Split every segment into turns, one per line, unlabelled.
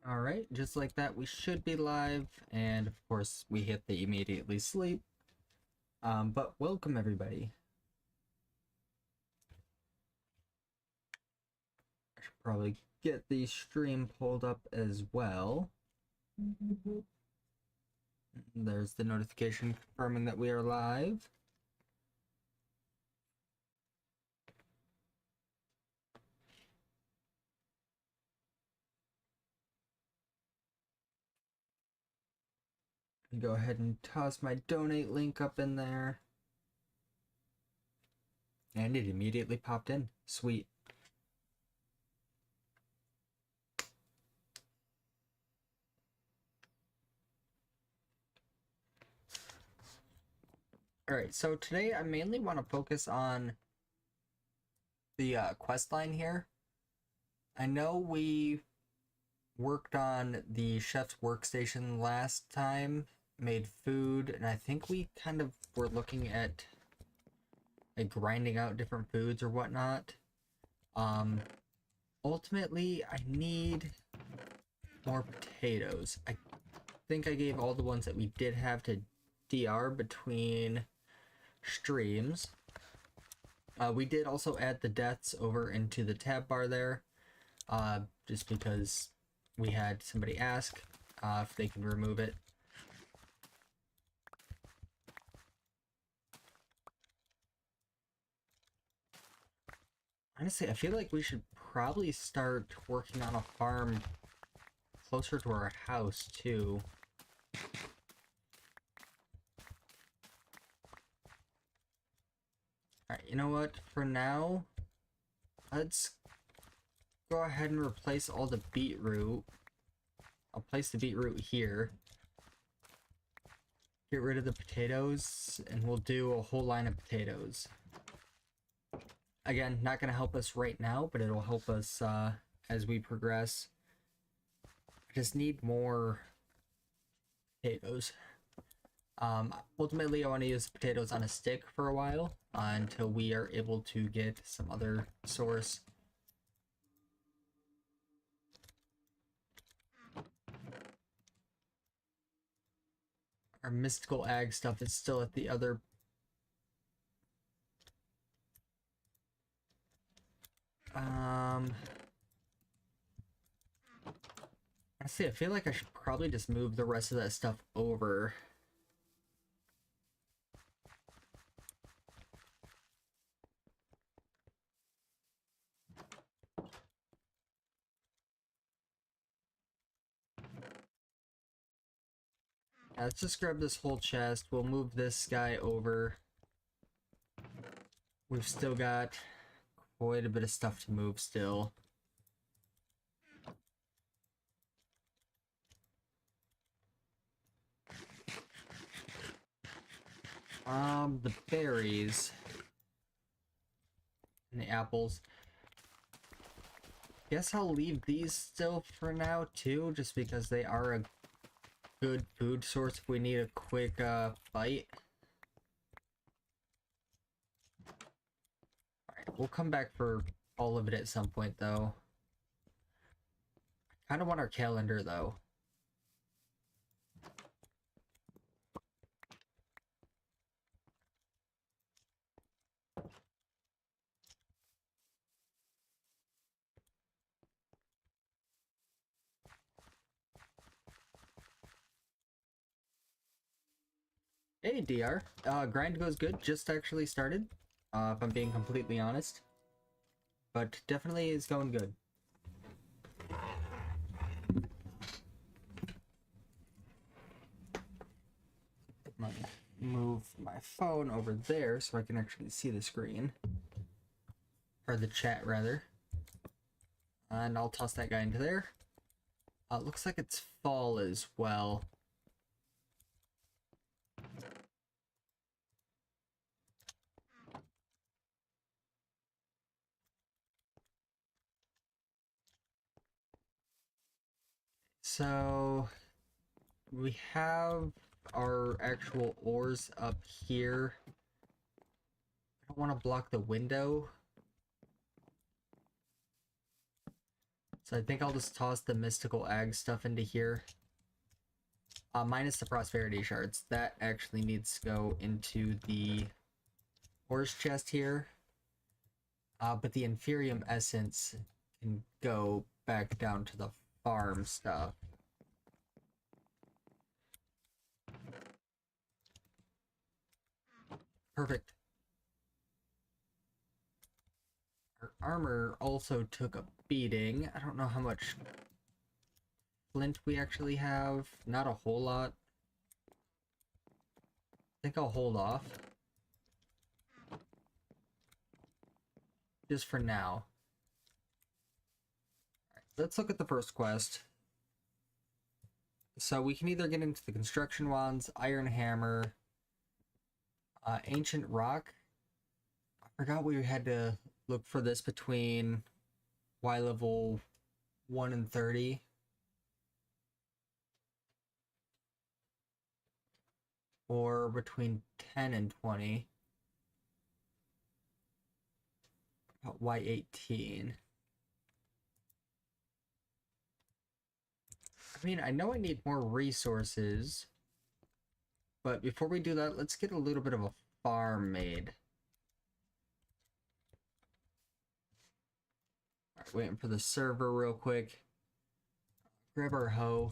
Alright, just like that, we should be live, and of course, we hit the immediately sleep. But welcome everybody. I should probably get the stream pulled up as well. There's the notification confirming that we are live. Go ahead and toss my donate link up in there. And it immediately popped in. Sweet. Alright, so today I mainly want to focus on the quest line here. I know we worked on the chef's workstation last time, made food, and I think we kind of were looking at like grinding out different foods or whatnot. Ultimately, I need more potatoes. I think I gave all the ones that we did have to DR between streams. We did also add the deaths over into the tab bar there, just because we had somebody ask if they can remove it. Honestly, I feel like we should probably start working on a farm closer to our house, too. Alright, you know what? For now, let's go ahead and replace all the beetroot. I'll place the beetroot here. Get rid of the potatoes, and we'll do a whole line of potatoes. Again, not going to help us right now, but it'll help us as we progress. I just need more potatoes. Ultimately, I want to use potatoes on a stick for a while until we are able to get some other source. Our mystical ag stuff is still at the other. Honestly, I feel like I should probably just move the rest of that stuff over. Let's just grab this whole chest. We'll move this guy over. We've still got quite a bit of stuff to move still. The berries and the apples. Guess I'll leave these still for now too, just because they are a good food source if we need a quick fight. Alright, we'll come back for all of it at some point though. I kind of want our calendar though. Hey DR, grind goes good, just actually started, if I'm being completely honest. But definitely is going good. Move my phone over there so I can actually see the screen. Or the chat, rather. And I'll toss that guy into there. Looks like it's fall as well. So we have our actual ores up here. I don't want to block the window. So I think I'll just toss the mystical ag stuff into here. Minus the prosperity shards. That actually needs to go into the horse chest here. But the inferium essence can go back down to the farm stuff. Perfect. Our armor also took a beating. I don't know how much flint we actually have. Not a whole lot. I think I'll hold off. Just for now. Alright, let's look at the first quest. So we can either get into the construction wands, iron hammer, ancient rock. I forgot we had to look for this between Y level 1 and 30. Or between 10 and 20. Y18. I mean, I know I need more resources, but before we do that, let's get a little bit of a farm made. Alright, waiting for the server real quick. Grab our hoe.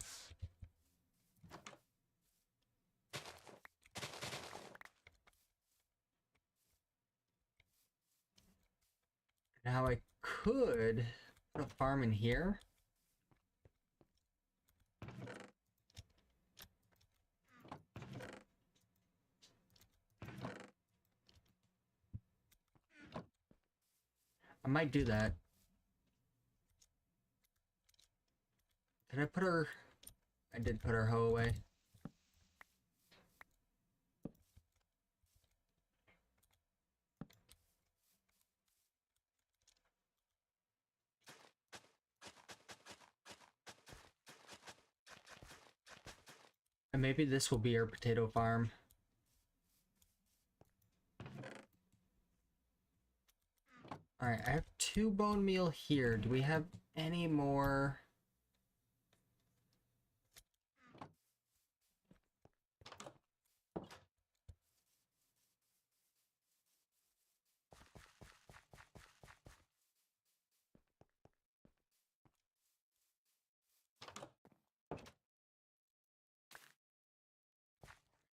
Now I could put a farm in here. I might do that. Did I put her... I did put her hoe away. And maybe this will be our potato farm. Alright, I have 2 bone meal here. Do we have any more?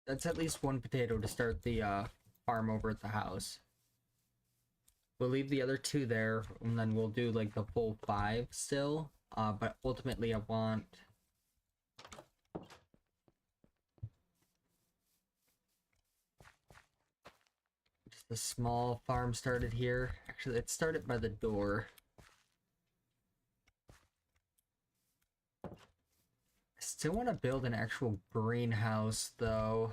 That's at least 1 potato to start the farm over at the house. We'll leave the other 2 there, and then we'll do like the full 5 still. But ultimately I want... just a small farm started here. Actually, let's start it by the door. I still want to build an actual greenhouse, though.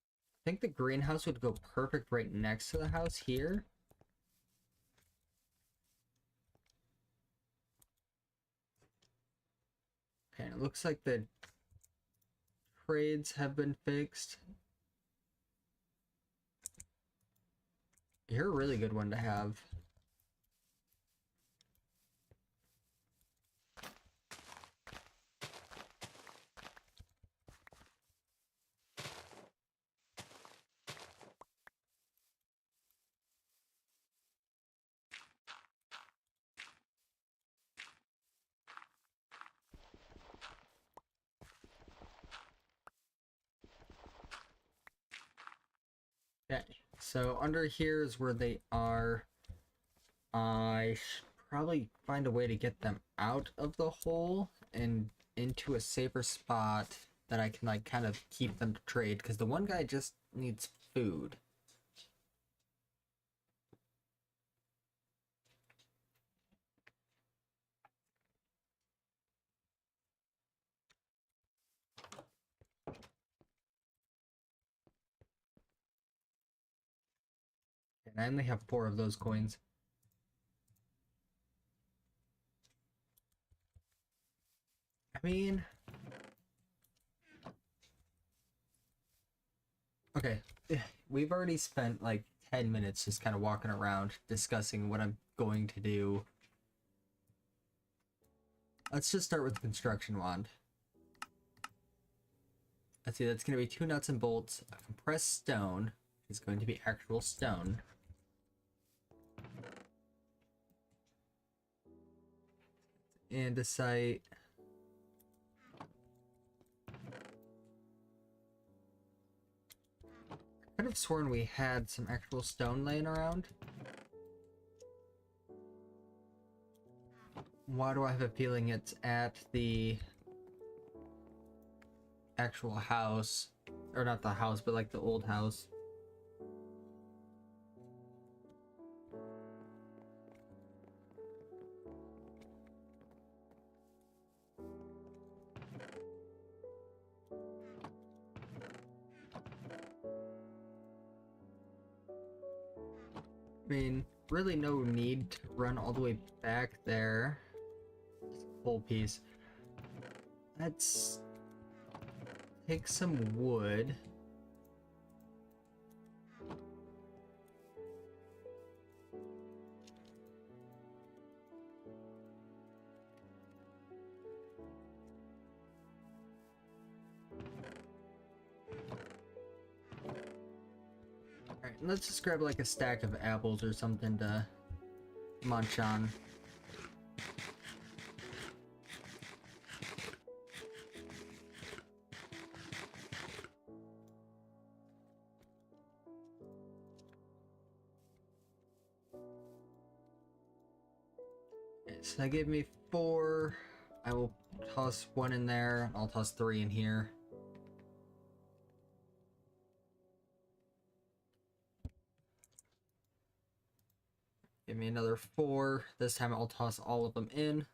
I think the greenhouse would go perfect right next to the house here. Okay, it looks like the trades have been fixed. You're a really good one to have. Okay, so under here is where they are. I should probably find a way to get them out of the hole and into a safer spot that I can like kind of keep them to trade, because the one guy just needs food. And I only have 4 of those coins. I mean, Okay, we've already spent like 10 minutes just kind of walking around discussing what I'm going to do. Let's just start with the construction wand. Let's see, that's going to be 2 nuts and bolts. A compressed stone is going to be actual stone. Andesite. I could have sworn we had some actual stone laying around. Why do I have a feeling it's at the actual house? Or not the house, but like the old house. I mean, really no need to run all the way back there. Whole piece. Let's take some wood. Alright, let's just grab like a stack of apples or something to munch on. Okay, so that gave me 4. I will toss 1 in there. I'll toss 3 in here. Give me another 4. This time I'll toss all of them in.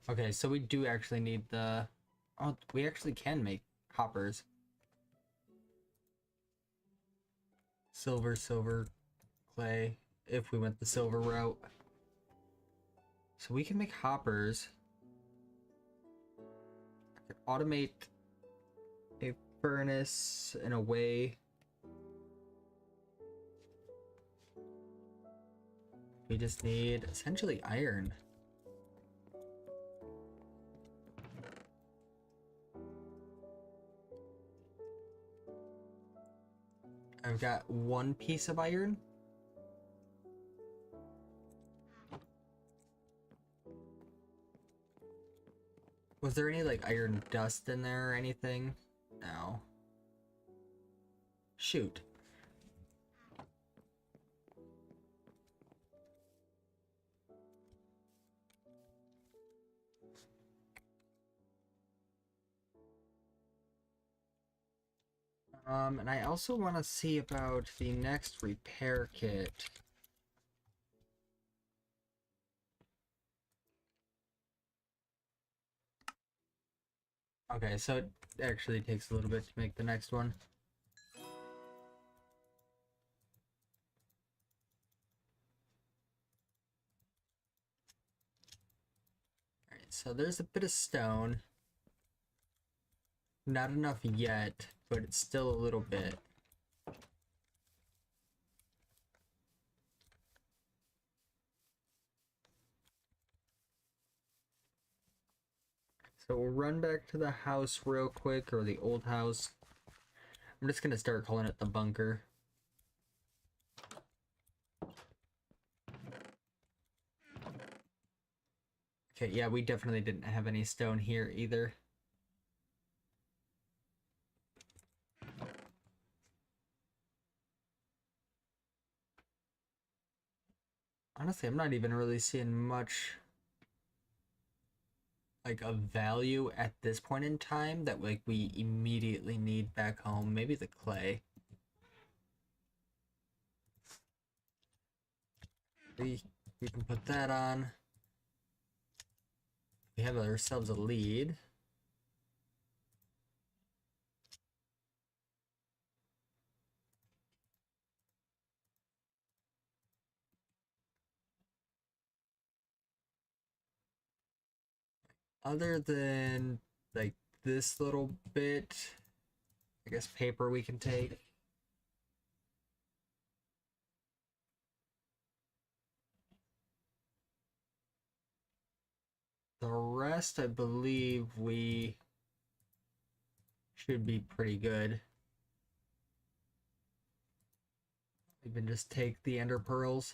Okay, so we do actually need the... Oh, we actually can make hoppers. Silver, clay, if we went the silver route. So we can make hoppers. I could automate a furnace in a way. We just need essentially iron. I've got 1 piece of iron. Was there any like iron dust in there or anything? No. Shoot. And I also want to see about the next repair kit. Okay, so it actually takes a little bit to make the next one. Alright, so there's a bit of stone. Not enough yet, but it's still a little bit. So we'll run back to the house real quick, or the old house. I'm just gonna start calling it the bunker. Okay, yeah, we definitely didn't have any stone here either. Honestly, I'm not even really seeing much like a value at this point in time that like we immediately need back home. Maybe the clay. We can put that on. We have ourselves a lead. other than like this little bit, I guess paper we can take. The rest, I believe we should be pretty good. Even just take the ender pearls.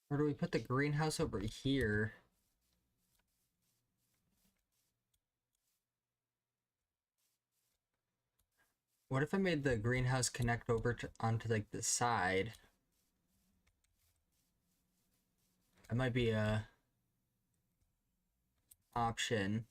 Or do we put the greenhouse over here? What if I made the greenhouse connect over to onto like the side? That might be a option.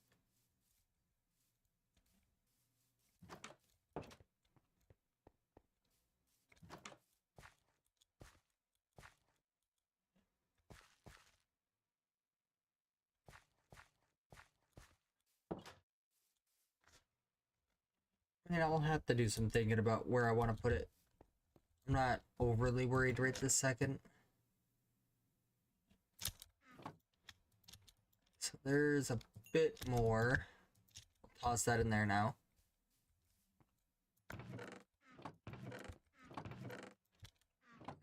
I mean, I'll have to do some thinking about where I want to put it. I'm not overly worried right this second. So there's a bit more. I'll toss that in there now.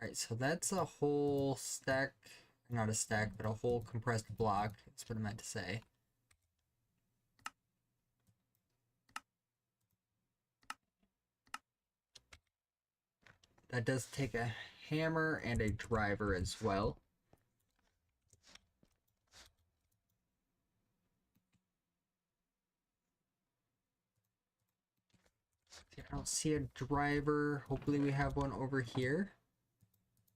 Alright, so that's a whole stack, not a stack, but a whole compressed block, that's what I meant to say. That does take a hammer and a driver as well. I don't see a driver. Hopefully we have one over here.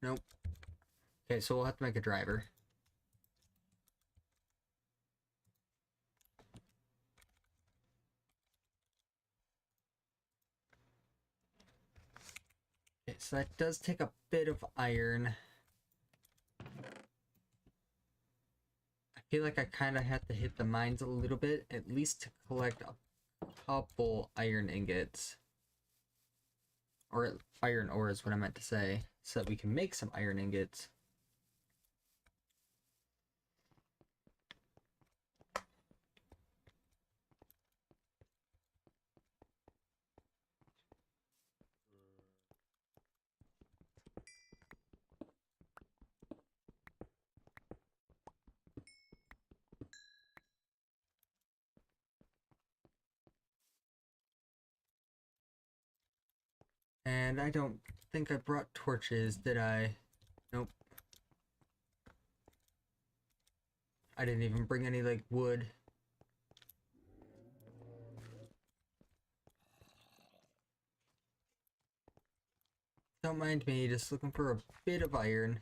Nope. Okay, so we'll have to make a driver. Okay, so that does take a bit of iron. I feel like I kind of have to hit the mines a little bit, at least to collect a couple iron ingots. Or iron ore is what I meant to say, so that we can make some iron ingots. And I don't think I brought torches, did I? Nope. I didn't even bring any, like, wood. Don't mind me, just looking for a bit of iron.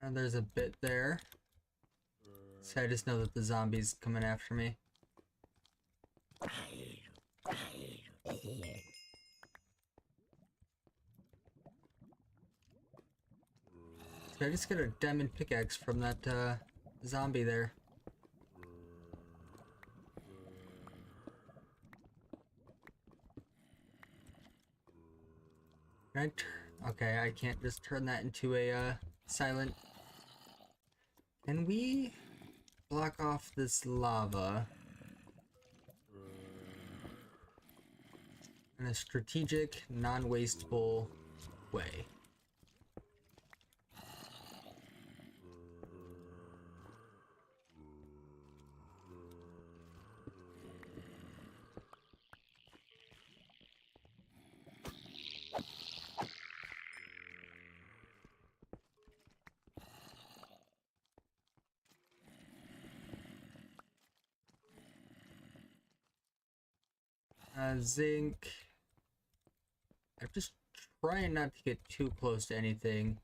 And there's a bit there. So I just know that the zombie's coming after me. So I just got a diamond pickaxe from that zombie there. Okay, I can't just turn that into a silent. Can we block off this lava in a strategic, non-wasteful way? Zinc. I'm just trying not to get too close to anything.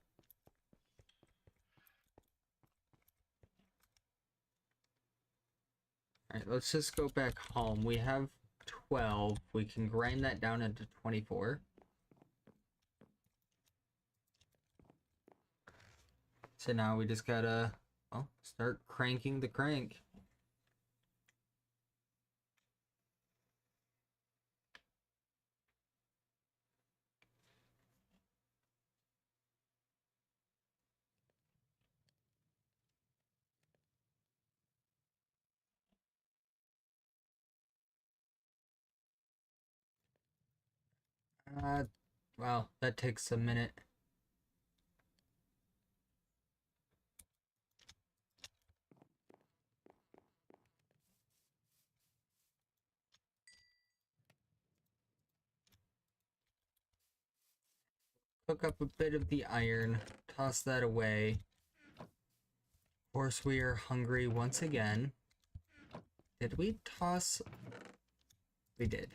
Alright, let's just go back home. We have 12. We can grind that down into 24. So now we just gotta, well, start cranking the crank. Well, that takes a minute. Cook up a bit of the iron, toss that away. Of course, we are hungry once again. Did we toss? We did.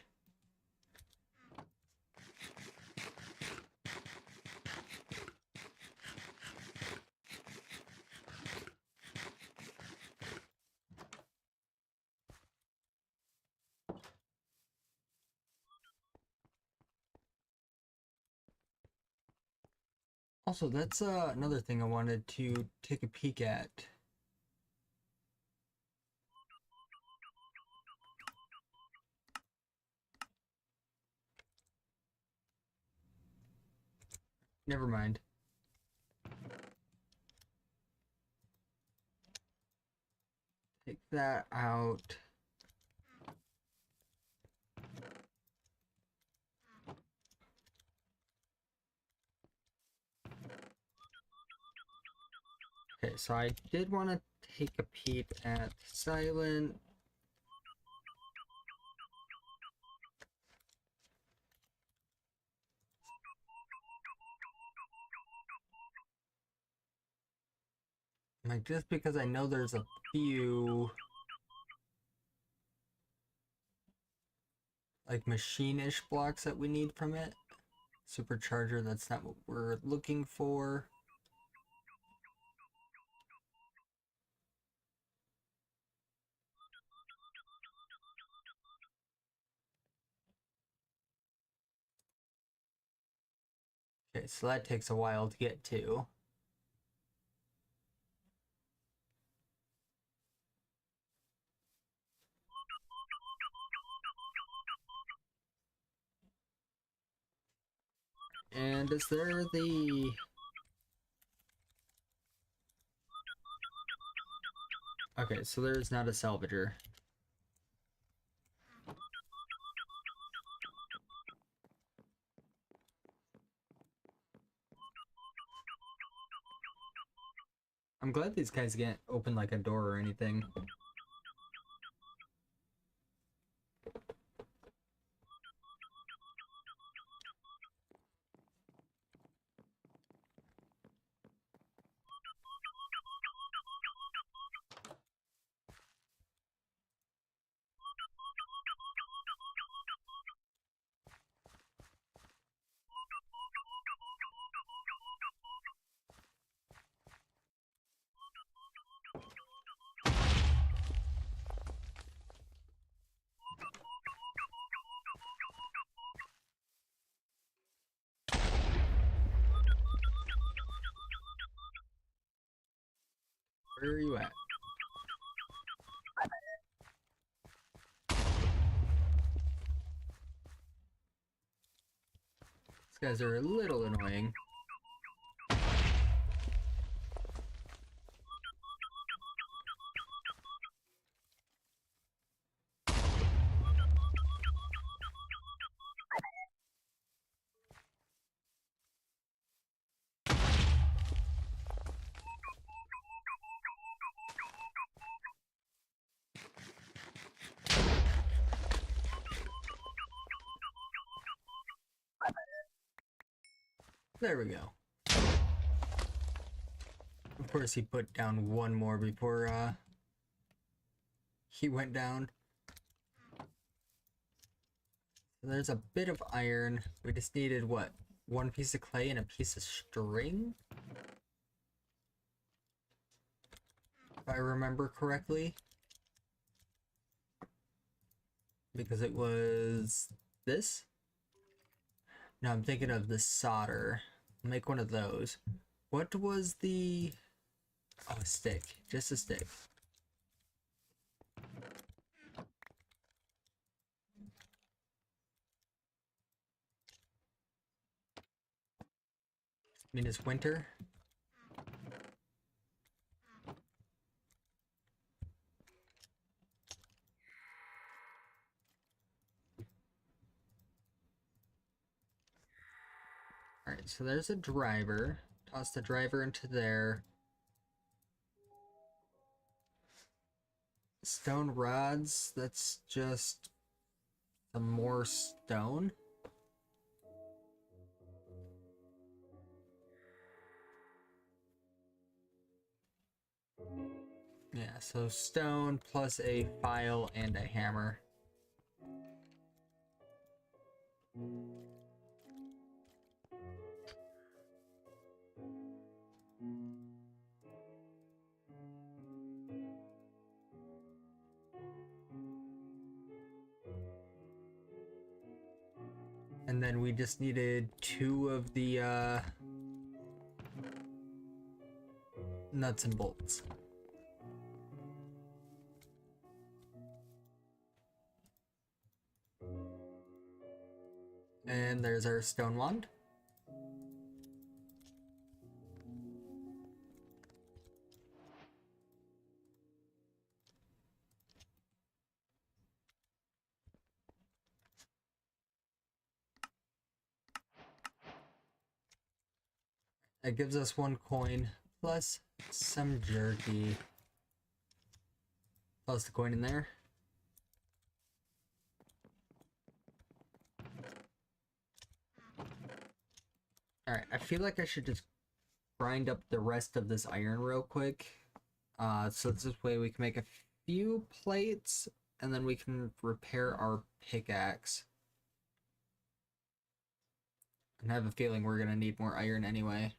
Also, that's another thing I wanted to take a peek at. Never mind. Take that out. Okay, so I did want to take a peek at silent. Like, just because I know there's a few like machine-ish blocks that we need from it. Supercharger, that's not what we're looking for. Okay, so that takes a while to get to. And is there the... Okay, so there's not a salvager. I'm glad these guys can't open like a door or anything. Where are you at? These guys are a little annoying. There we go. Of course, he put down one more before he went down. There's a bit of iron. We just needed, what, one piece of clay and a piece of string? If I remember correctly. Because it was this? No, I'm thinking of the solder. I'll make one of those. What was the... Oh, a stick. Just a stick. I mean, it's winter. Alright, so there's a driver. Toss the driver into there. Stone rods, that's just some more stone. Yeah, so stone plus a file and a hammer. And then we just needed 2 of the nuts and bolts. And there's our stone wand. That gives us 1 coin, plus some jerky. Plus the coin in there. Alright, I feel like I should just grind up the rest of this iron real quick. So this way we can make a few plates, and then we can repair our pickaxe. And I have a feeling we're gonna need more iron anyway.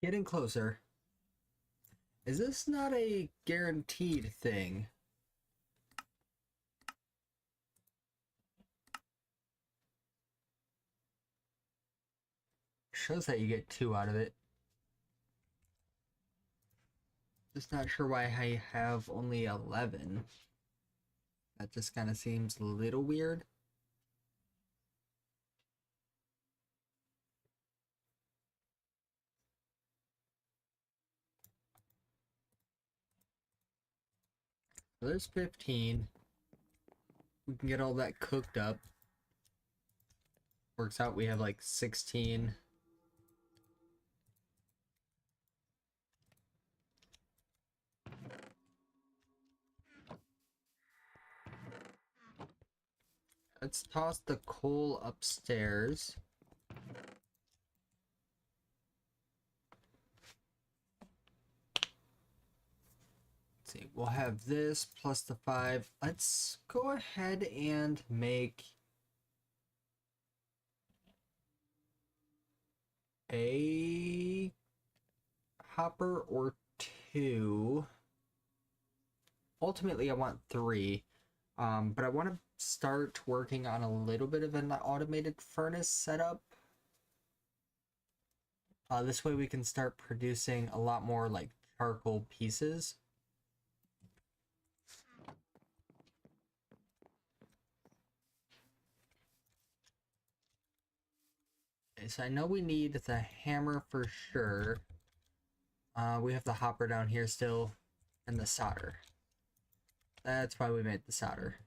Getting closer. Is this not a guaranteed thing? Shows that you get 2 out of it. Just not sure why I have only 11. That just kind of seems a little weird. So there's 15. We can get all that cooked up. Works out we have like 16. Let's toss the coal upstairs. Let's see, we'll have this plus the 5. Let's go ahead and make a hopper or 2. Ultimately, I want 3. But I want to start working on a little bit of an automated furnace setup. This way we can start producing a lot more like charcoal pieces. Okay, so I know we need the hammer for sure. We have the hopper down here still, and the solder. That's why we made the solder.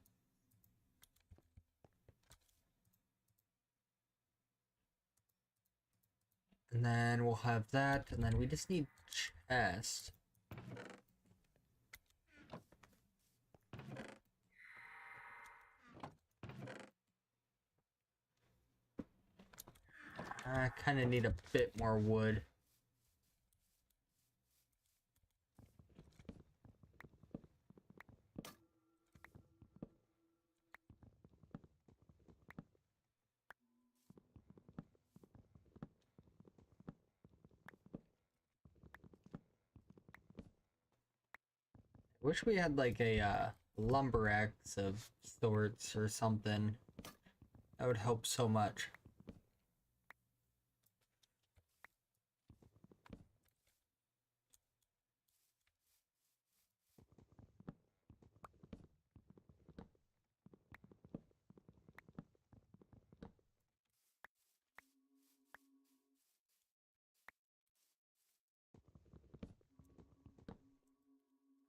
And then we'll have that, and then we just need chest. I kind of need a bit more wood. Wish we had like a lumber axe of sorts or something. That would help so much.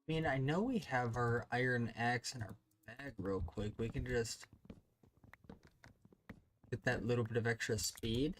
I mean, I know we have our iron axe in our bag real quick. We can just get that little bit of extra speed.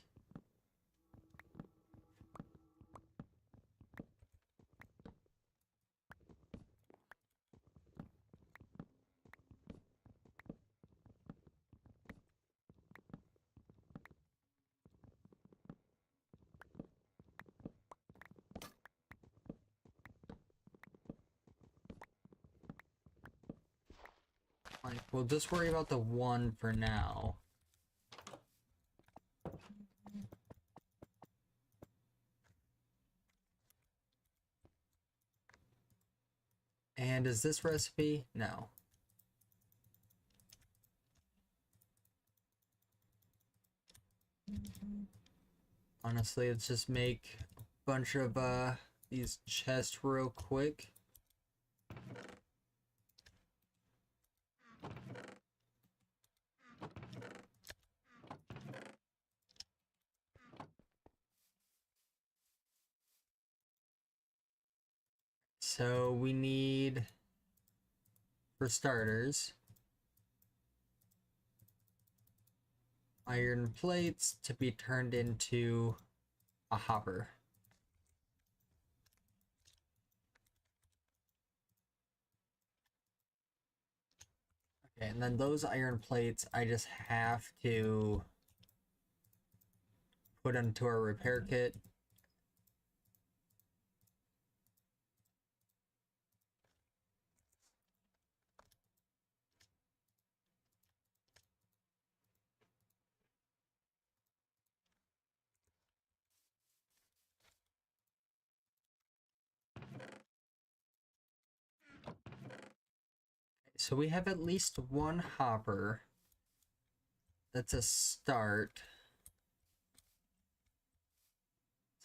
Like, we'll just worry about the one for now. And is this recipe? No. Honestly, let's just make a bunch of these chests real quick. So we need, for starters, iron plates to be turned into a hopper. Okay, and then those iron plates I just have to put into our repair kit. So we have at least one hopper. That's a start.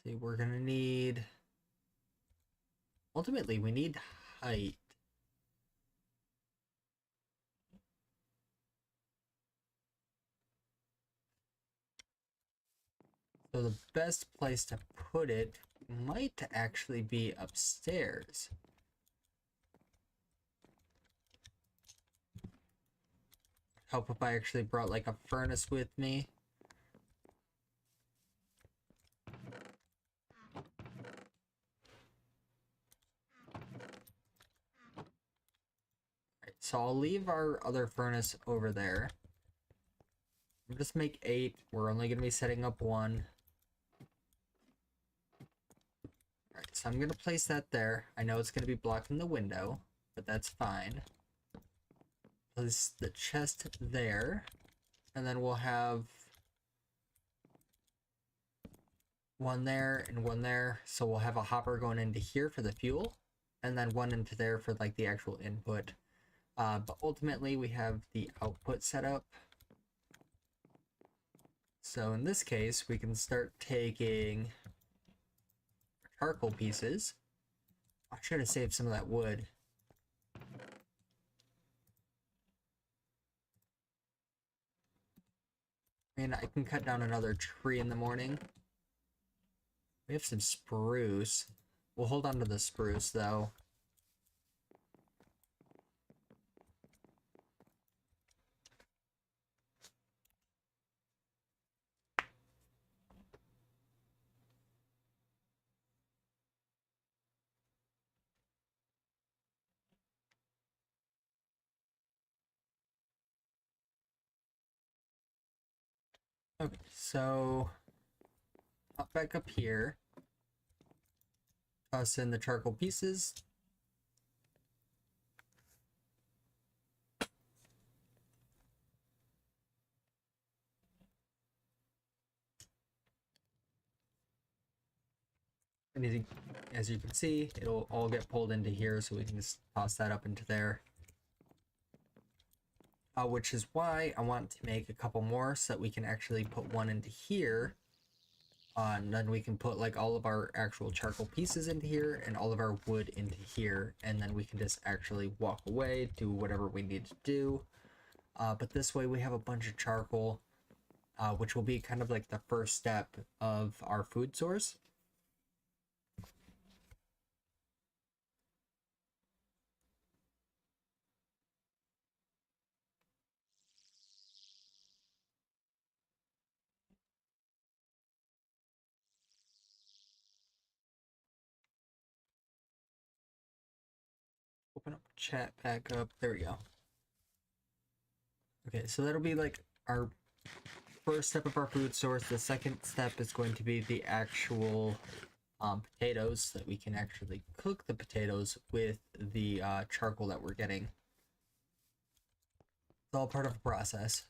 See, we're gonna need... Ultimately, we need height. So the best place to put it might actually be upstairs. Help if I actually brought like a furnace with me. Right, so I'll leave our other furnace over there. We'll just make 8. We're only going to be setting up 1. Alright, so I'm going to place that there. I know it's going to be blocking the window, but that's fine. Place the chest there. And then we'll have 1 there and 1 there. So we'll have a hopper going into here for the fuel. And then 1 into there for like the actual input. But ultimately we have the output set up. So in this case, we can start taking charcoal pieces. I should have saved some of that wood. And I can cut down another tree in the morning. We have some spruce. We'll hold on to the spruce though. Okay, so hop back up here, toss in the charcoal pieces. And as you can see, it'll all get pulled into here, so we can just toss that up into there. Which is why I want to make a couple more so that we can actually put one into here. And then we can put like all of our actual charcoal pieces into here and all of our wood into here. And then we can just actually walk away, do whatever we need to do. But this way we have a bunch of charcoal, which will be kind of like the first step of our food source. Open up chat back up. There we go. Okay, so that'll be like our first step of our food source. The second step is going to be the actual potatoes, so that we can actually cook the potatoes with the charcoal that we're getting. It's all part of a process.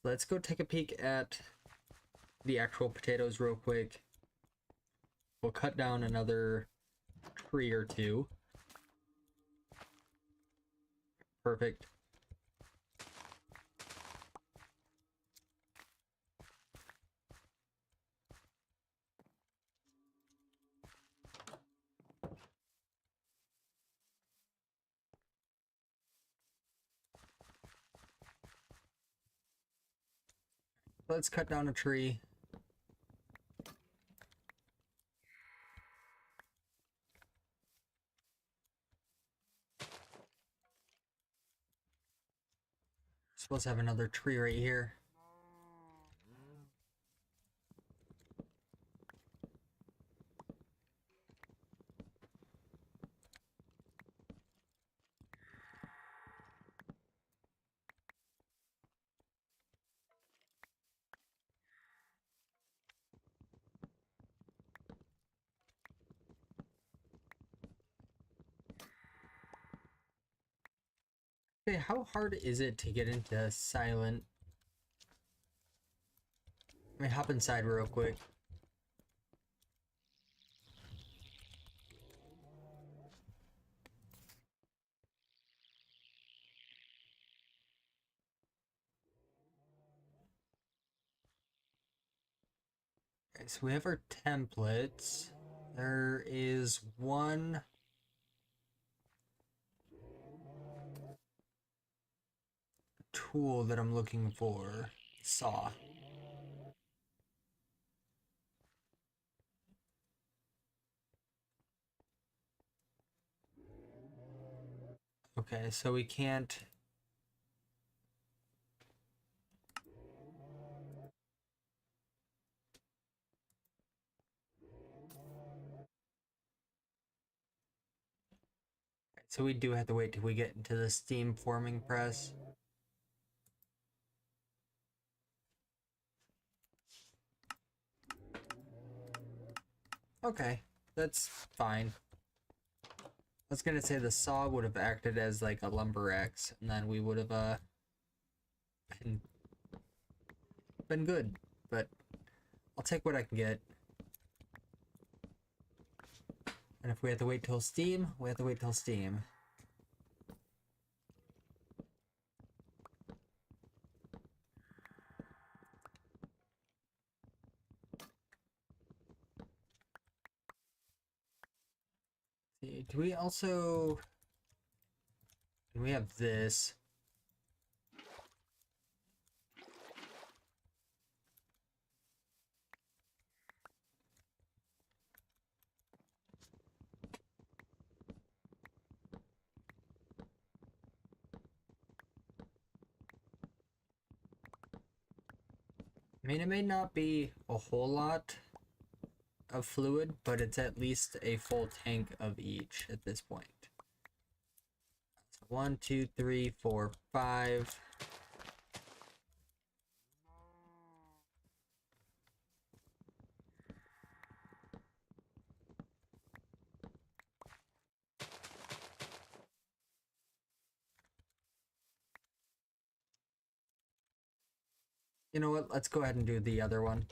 Let's go take a peek at the actual potatoes real quick. We'll cut down another tree or two. Perfect. Let's cut down a tree. Supposed to have another tree right here. Okay, how hard is it to get into silent? Let me hop inside real quick. Okay, so we have our templates. There is one tool that I'm looking for. Saw. Okay, so we can't. So we do have to wait till we get into the steam forming press. Okay, that's fine. I was gonna say the saw would have acted as like a lumber axe, and then we would have been good. But I'll take what I can get. And if we have to wait till steam, we have to wait till steam. See, do we also... We have this. I mean, it may not be a whole lot of fluid, but it's at least a full tank of each at this point. So 1, 2, 3, 4, 5. You know what? Let's go ahead and do the other one.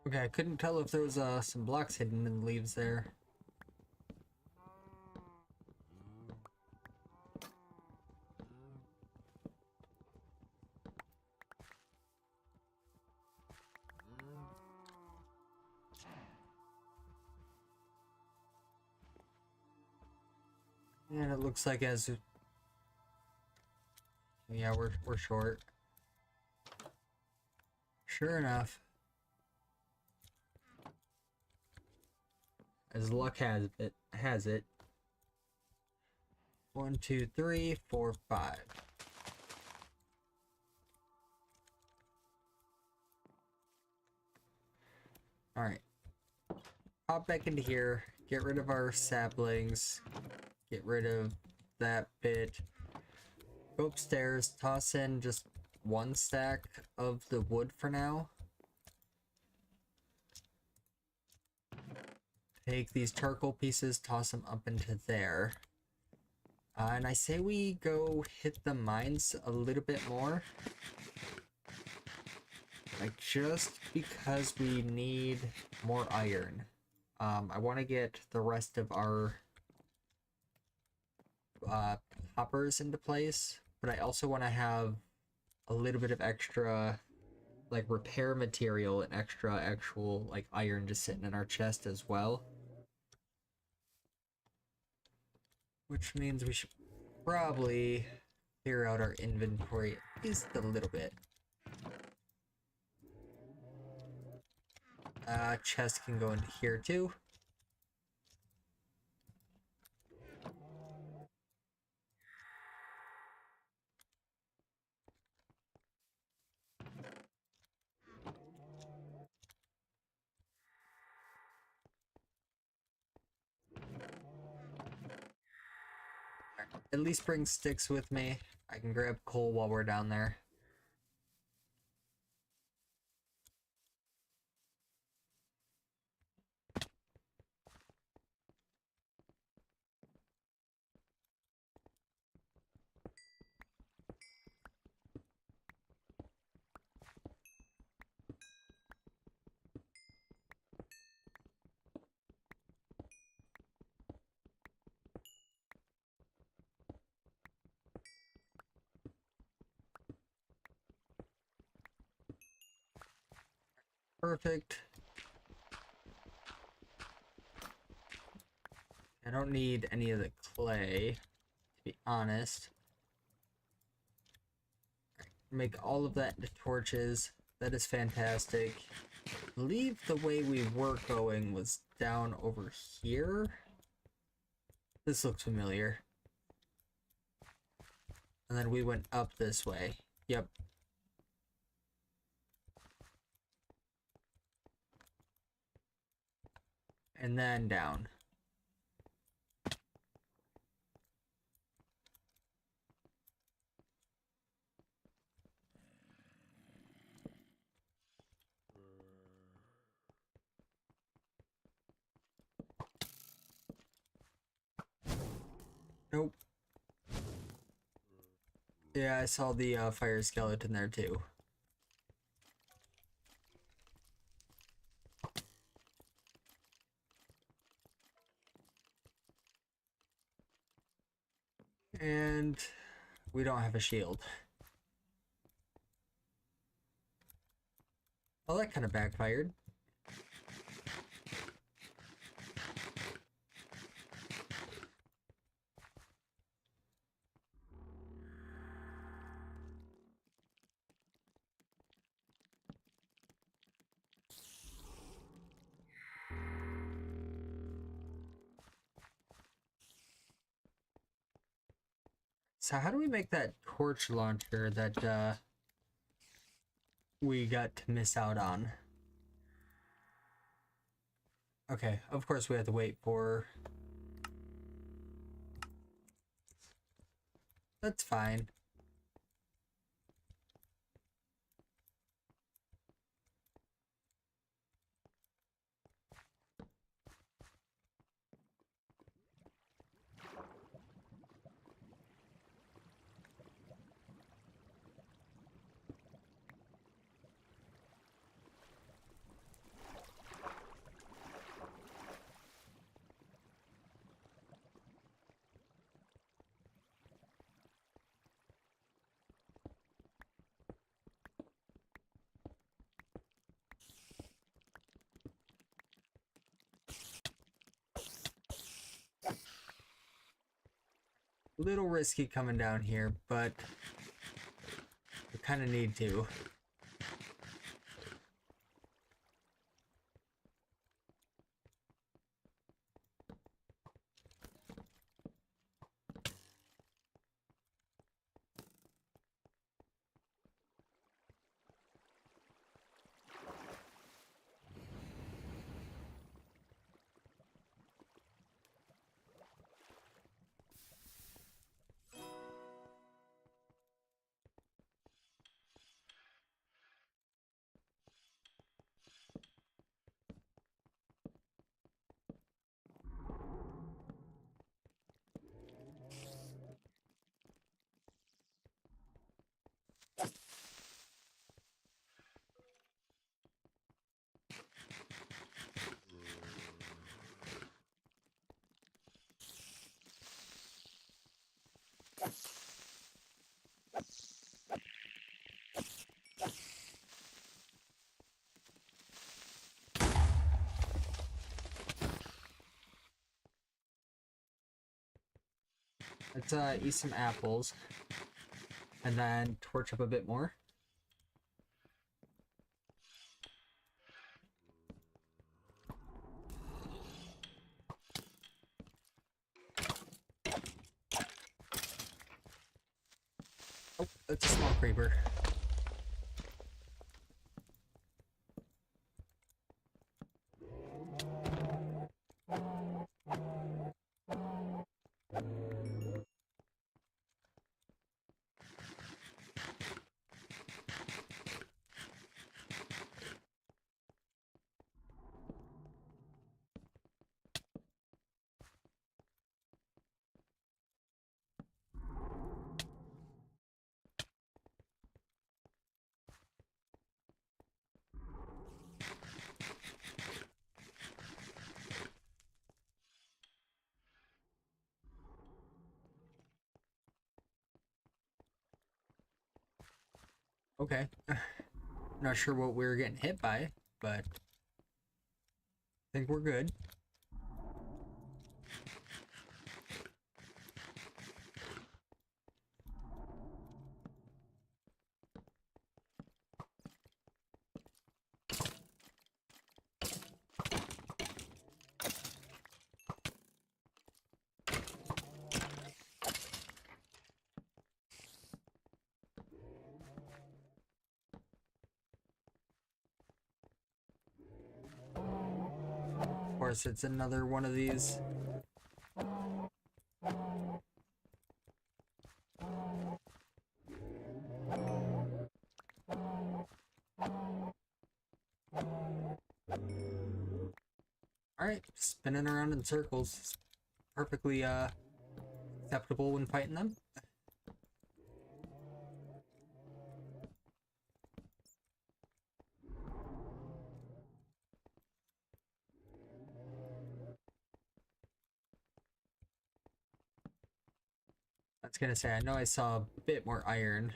Okay, I couldn't tell if there was some blocks hidden in the leaves there. And it looks like yeah, we're short. Sure enough, as luck has it. 1, 2, 3, 4, 5. All right, hop back into here. Get rid of our saplings. Get rid of that bit. Go upstairs. Toss in just one stack of the wood for now. Take these charcoal pieces, toss them up into there. And I say we go hit the mines a little bit more. Like, just because we need more iron. I want to get the rest of our hoppers into place, but I also want to have a little bit of extra, like, repair material and extra actual, like, iron just sitting in our chest as well. Which means we should probably clear out our inventory at least a little bit. Chest can go into here too. At least bring sticks with me. I can grab coal while we're down there. Perfect. I don't need any of the clay, to be honest. Make all of that into torches. That is fantastic. I believe the way we were going was down over here. This looks familiar. And then we went up this way. Yep. And then down. Nope. Yeah, I saw the fire skeleton there too. And we don't have a shield. Well, that kind of backfired. So how do we make that torch launcher that we got to miss out on? Okay, of course we have to wait for... That's fine. A little risky coming down here, but we kind of need to. Let's eat some apples and then torch up a bit more. Oh, that's a small creeper. Okay. Not sure what we were getting hit by, but I think we're good. Of course, it's another one of these. Alright, spinning around in circles. It's perfectly acceptable when fighting them. I was gonna say, I know I saw a bit more iron.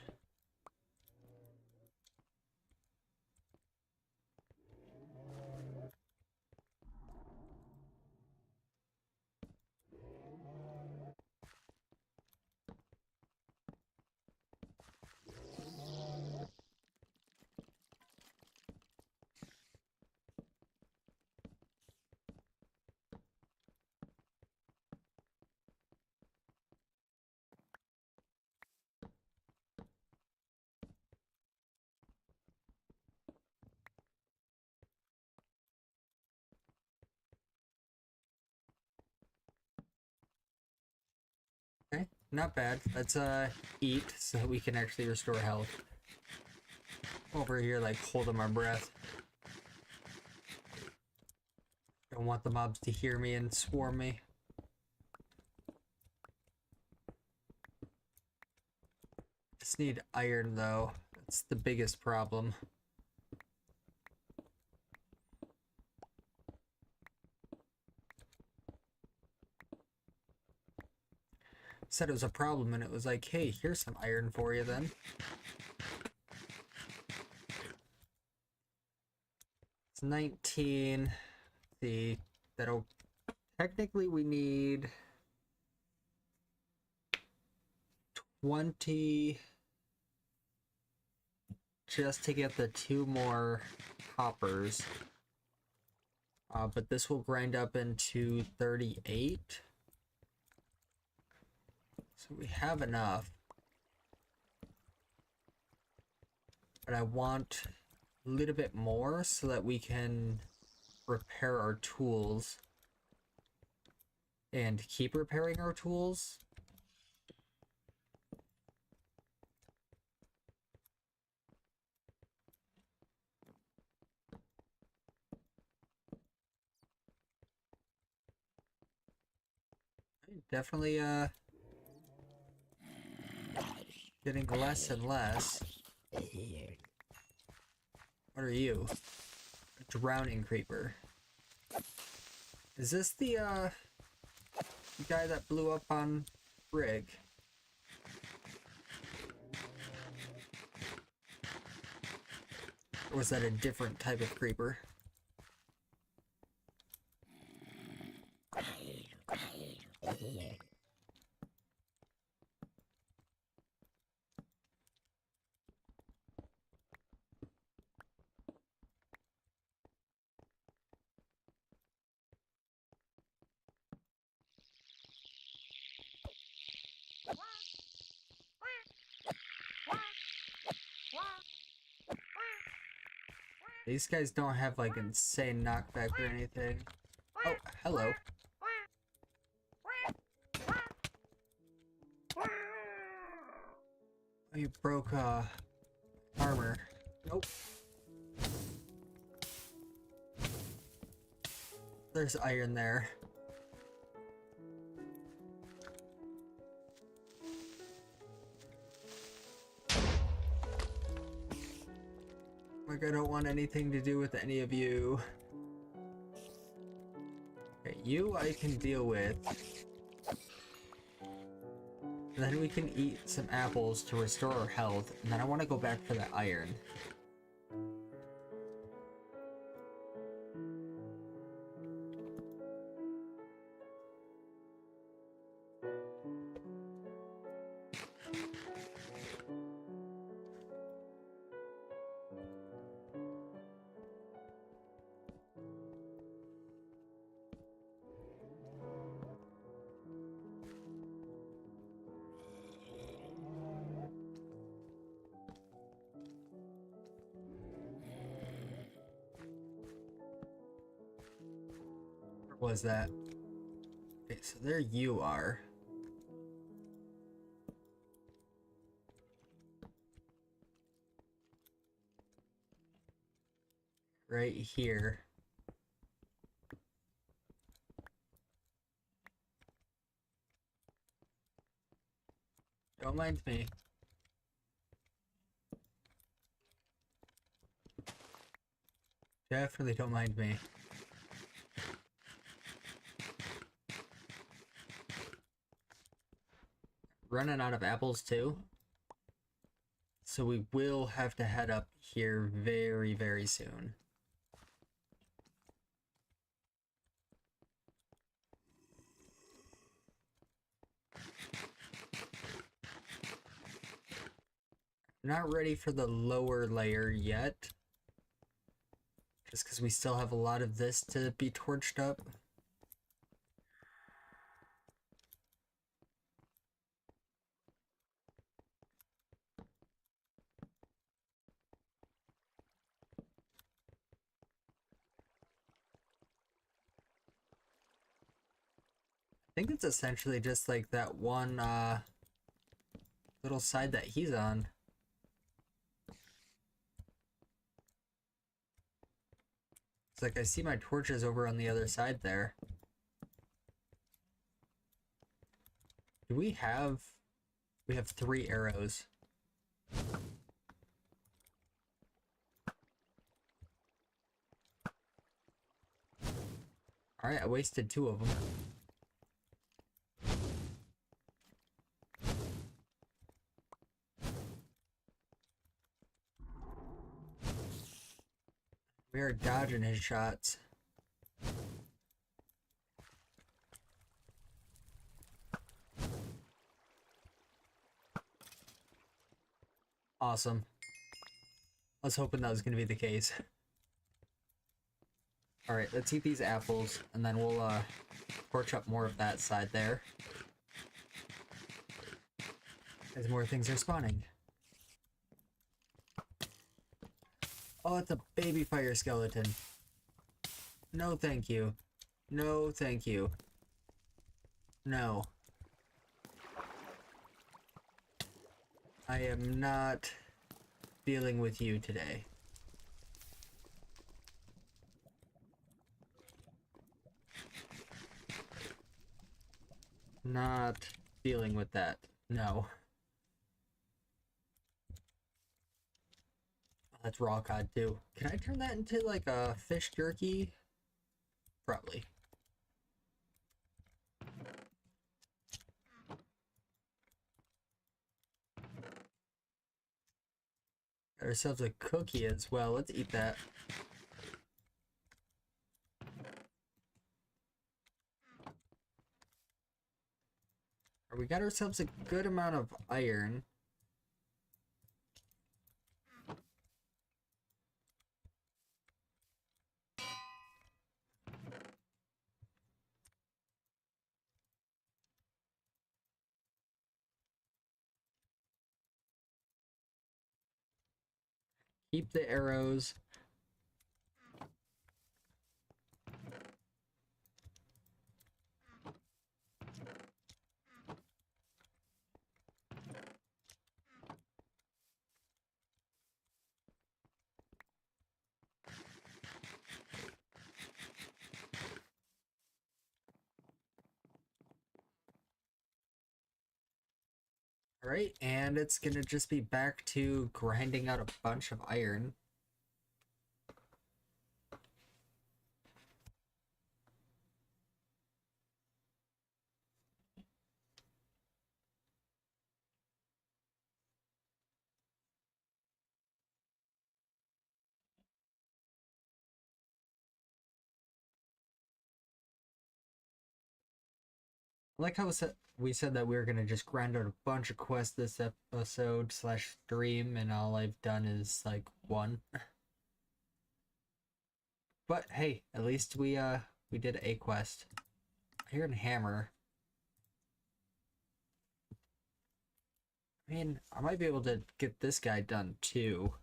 not bad. Let's eat so we can actually restore health. Over here, like, holding my breath. Don't want the mobs to hear me and swarm me. Just need iron, though. That's the biggest problem. Said it was a problem, and it was like, hey, here's some iron for you then. It's 19. See, that'll... Technically, we need 20 just to get the 2 more hoppers. But this will grind up into 38. So we have enough. But I want a little bit more so that we can repair our tools. And keep repairing our tools. Definitely getting less and less. What are you? A drowning creeper. Is this the guy that blew up on Rig? Or was that a different type of creeper? These guys don't have like insane knockback or anything. Oh, hello. Oh, you broke armor. Nope. There's iron there. Like, I don't want anything to do with any of you. Okay, you I can deal with. And then we can eat some apples to restore our health, and then I want to go back for that iron. Where was that? Okay, so there you are. Right here. Don't mind me. Definitely don't mind me. Running out of apples too. So we will have to head up here very, very soon. Not ready for the lower layer yet. Just because we still have a lot of this to be torched up. I think it's essentially just like that one little side that he's on. It's like I see my torches over on the other side there. Do we have... We have 3 arrows. Alright, I wasted 2 of them. We are dodging his shots. Awesome. I was hoping that was going to be the case. Alright, let's eat these apples, and then we'll torch up more of that side there. As more things are spawning. Oh, it's a baby fire skeleton. No thank you. No thank you. No. I am not dealing with you today. Not dealing with that. No. That's raw cod too. Can I turn that into like a fish jerky? Probably. Got ourselves a cookie as well. Let's eat that. We got ourselves a good amount of iron. Keep the arrows. Alright, and it's gonna just be back to grinding out a bunch of iron. I like how we said that we were gonna just grind out a bunch of quests this episode slash stream, and all I've done is like 1. But hey, at least we did a quest. Iron hammer. I mean, I might be able to get this guy done too.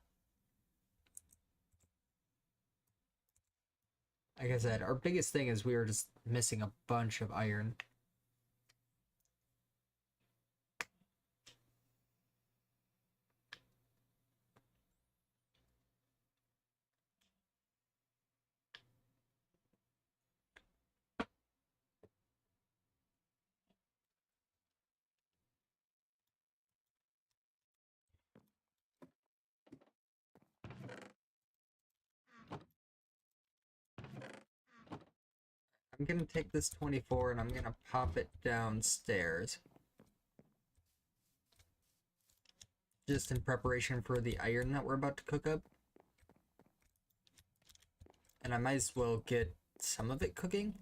Like I said, our biggest thing is we were just missing a bunch of iron. I'm gonna take this 24 and I'm gonna pop it downstairs. Just in preparation for the iron that we're about to cook up. And I might as well get some of it cooking.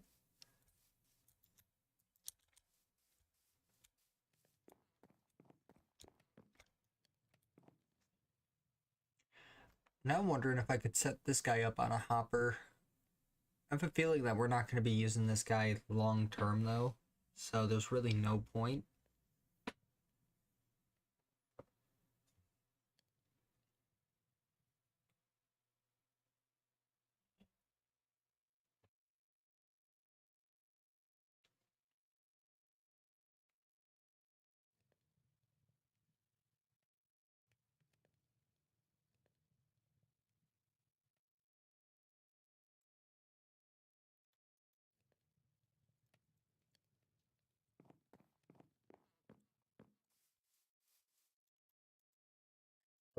Now I'm wondering if I could set this guy up on a hopper. I have a feeling that we're not going to be using this guy long term though, so there's really no point.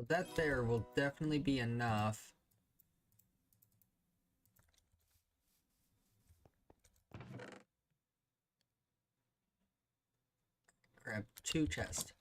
But that there will definitely be enough. Grab 2 chests.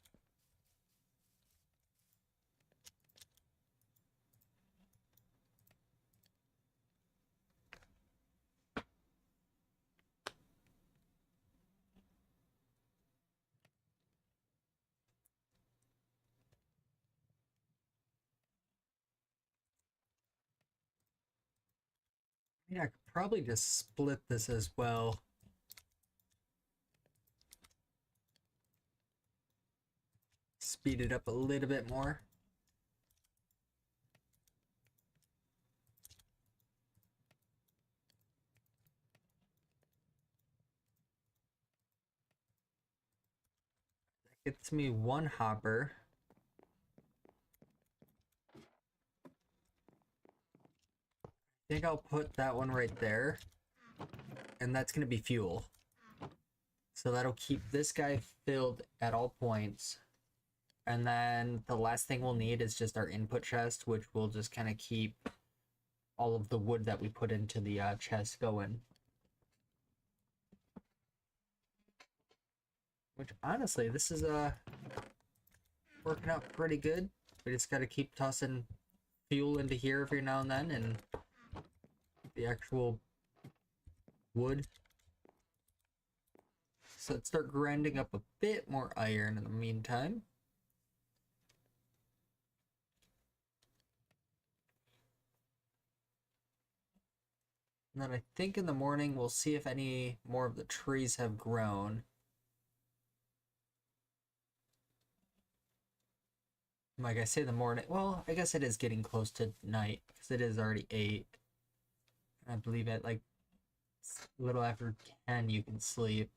Yeah, I could probably just split this as well. Speed it up a little bit more. That gets me 1 hopper. I think I'll put that one right there. And that's going to be fuel. So that'll keep this guy filled at all points. And then the last thing we'll need is just our input chest, which will just kind of keep all of the wood that we put into the chest going. Which honestly, this is working out pretty good. We just got to keep tossing fuel into here every now and then, and the actual wood. So let's start grinding up a bit more iron in the meantime. And then I think in the morning we'll see if any more of the trees have grown. Like I say the morning, well, I guess it is getting close to night because it is already 8. I believe at like a little after 10 you can sleep.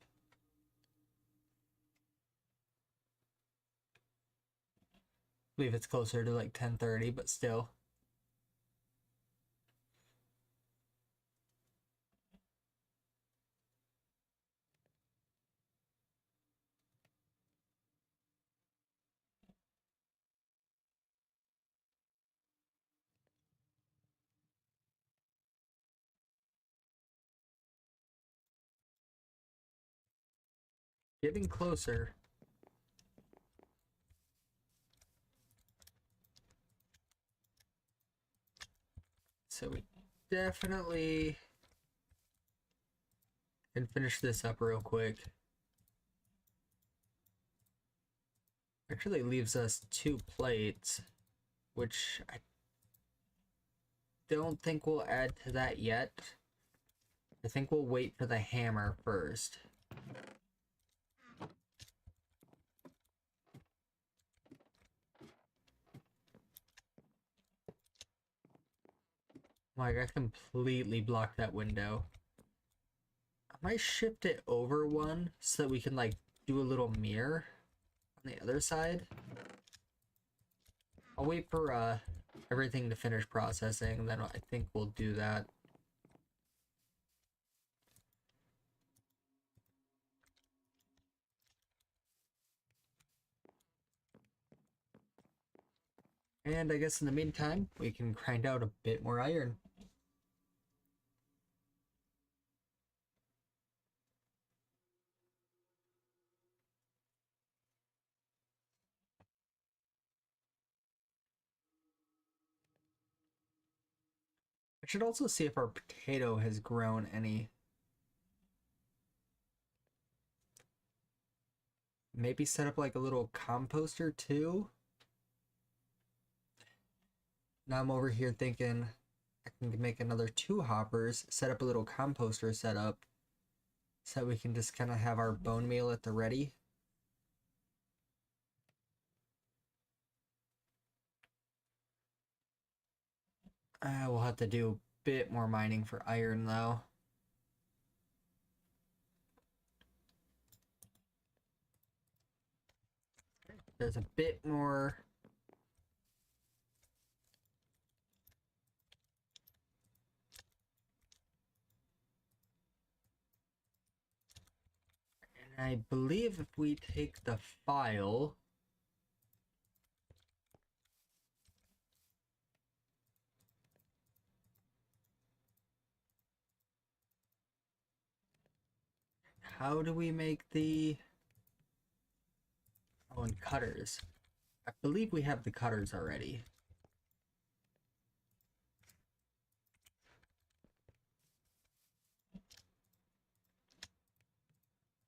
I believe it's closer to like 10:30, but still. Getting closer. So we definitely can finish this up real quick. Actually leaves us 2 plates, which I don't think we'll add to that yet. I think we'll wait for the hammer first. Like, I completely blocked that window. I might shift it over one so that we can, like, do a little mirror on the other side. I'll wait for everything to finish processing, and then I think we'll do that. And I guess in the meantime, we can grind out a bit more iron. I should also see if our potato has grown any. Maybe set up like a little composter too. Now I'm over here thinking I can make another 2 hoppers, set up a little composter setup so that we can just kind of have our bone meal at the ready. We'll have to do a bit more mining for iron though. There's a bit more. And I believe if we take the file, how do we make the... Oh, and cutters. I believe we have the cutters already.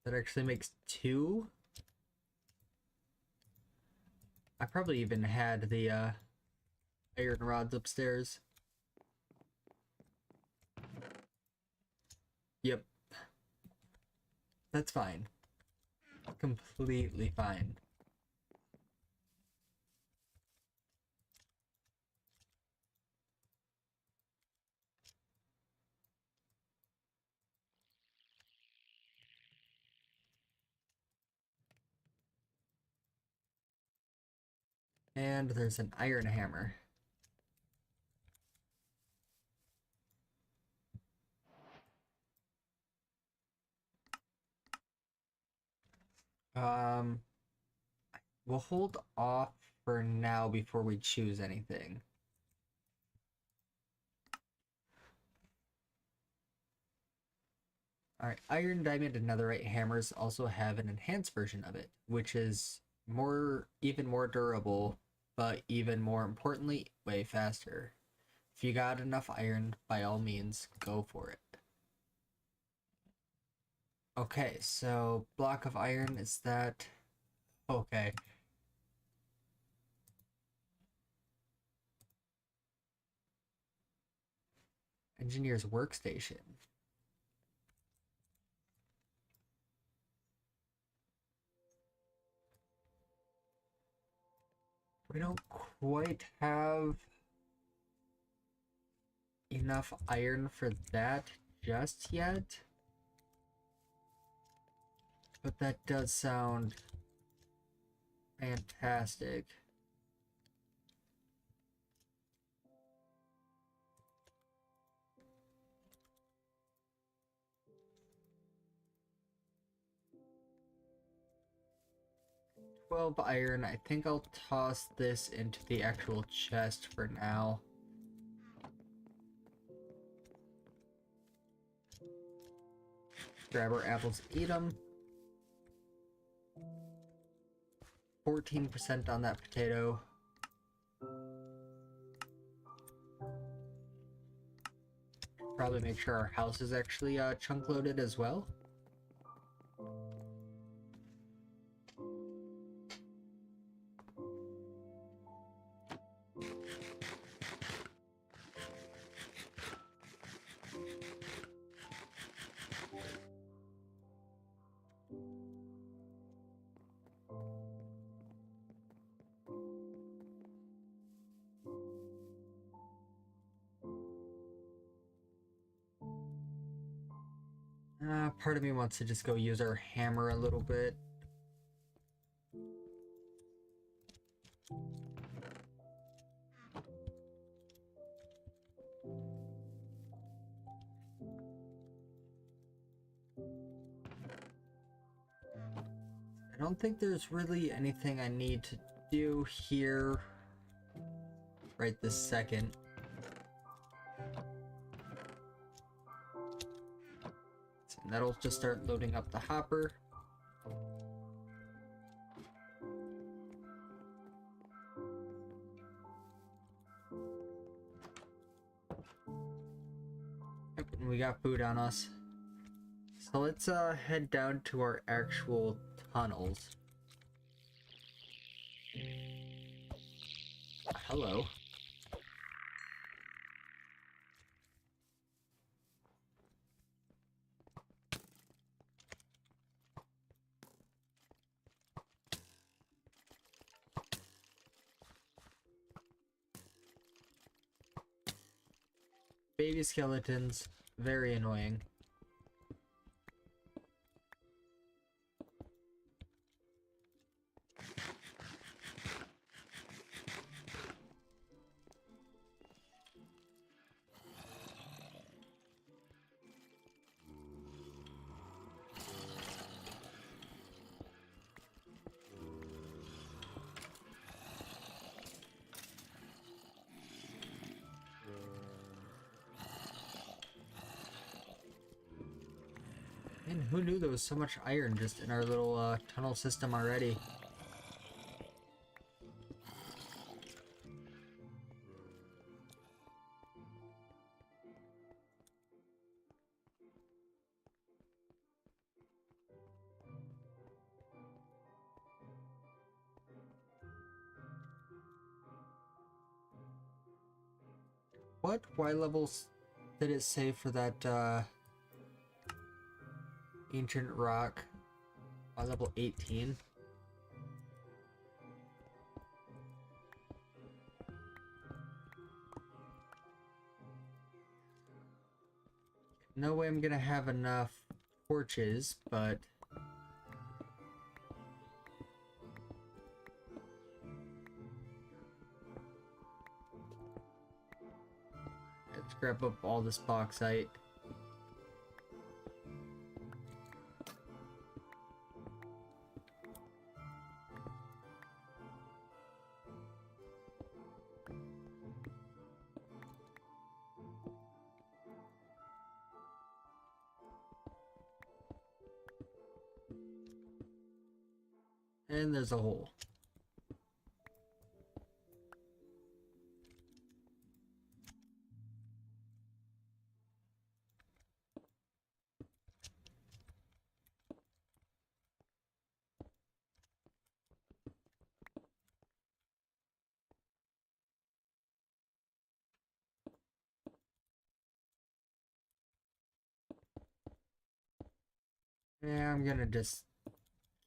That actually makes 2. I probably even had the iron rods upstairs. Yep. That's fine. Completely fine. And there's an iron hammer. Um, we'll hold off for now before we choose anything. Alright, iron, diamond, and netherite hammers also have an enhanced version of it, which is even more durable, but even more importantly, way faster. If you got enough iron, by all means, go for it. Okay, so block of iron, is that... Okay. Engineer's workstation. We don't quite have enough iron for that just yet. But that does sound fantastic. "12 iron. I think I'll toss this into the actual chest for now. Grab our apples, eat them. 14% on that potato. Probably make sure our house is actually chunk loaded as well. Part of me wants to just go use our hammer a little bit. I don't think there's really anything I need to do here right this second. So that'll just start loading up the hopper. Yep, and we got food on us. So let's head down to our actual tunnels. Hello. Baby skeletons, very annoying. Who knew there was so much iron just in our little tunnel system already? What Y levels did it say for that ancient rock? Y level 18? No way I'm gonna have enough torches, but let's grab up all this bauxite. And there's a hole. Yeah, I'm gonna just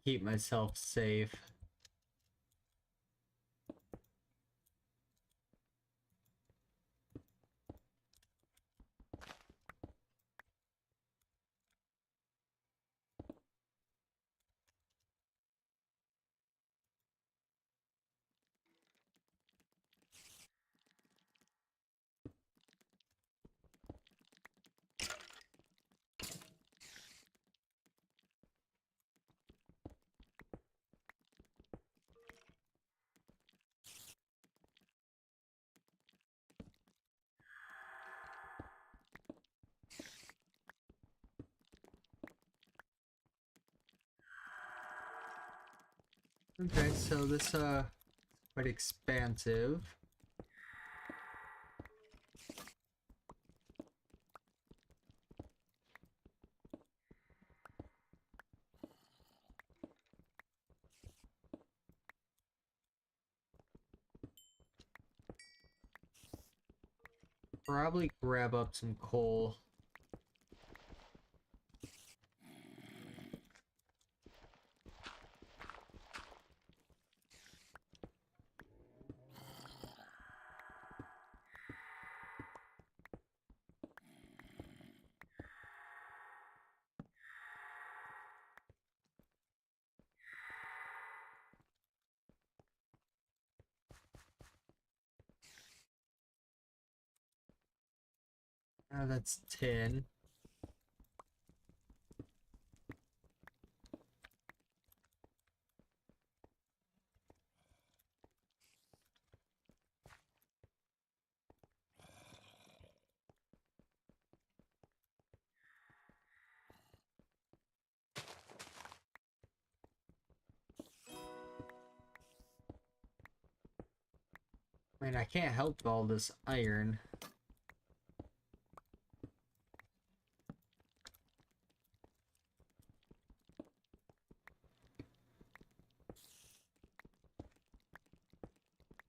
keep myself safe. Okay, so this quite expansive. Probably grab up some coal. That's 10. I mean, I can't help all this iron.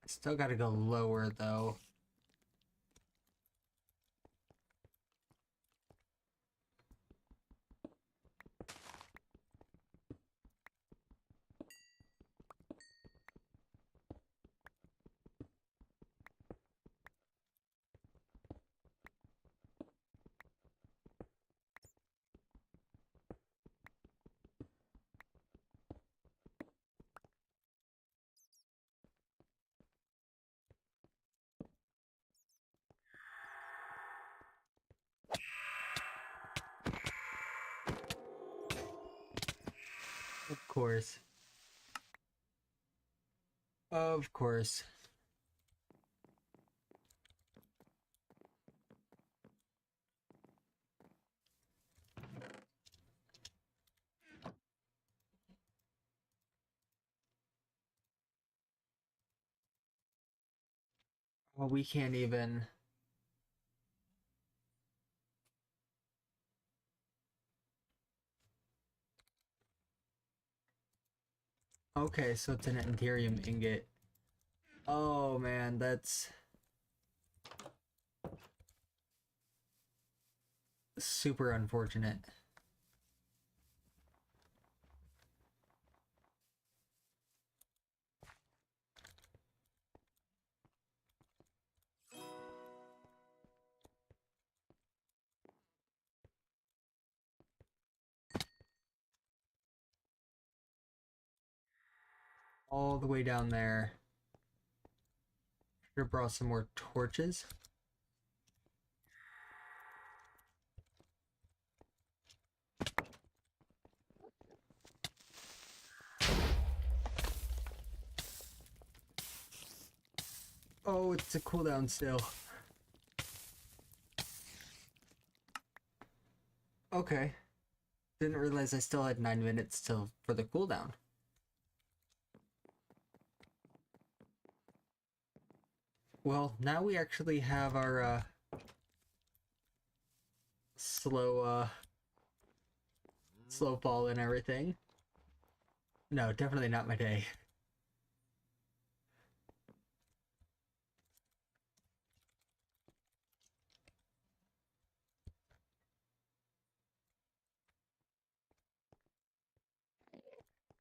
Still gotta go lower though. Of course. Of course. Well, we can't even... Okay, so it's an Enderium ingot. Oh man, that's super unfortunate. All the way down there. Should have brought some more torches. Oh, it's a cooldown still. Okay. Didn't realize I still had 9 minutes till for the cooldown. Well, now we actually have our slow fall and everything. No, definitely not my day.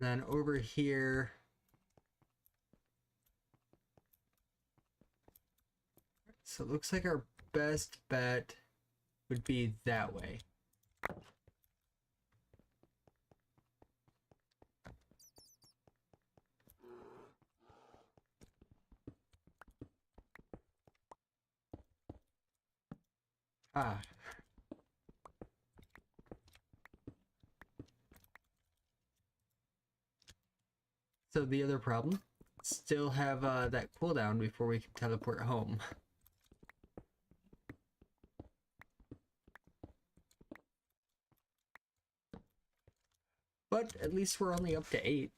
Then over here, so it looks like our best bet would be that way. Ah. So the other problem, still have that cooldown before we can teleport home. But at least we're only up to 8.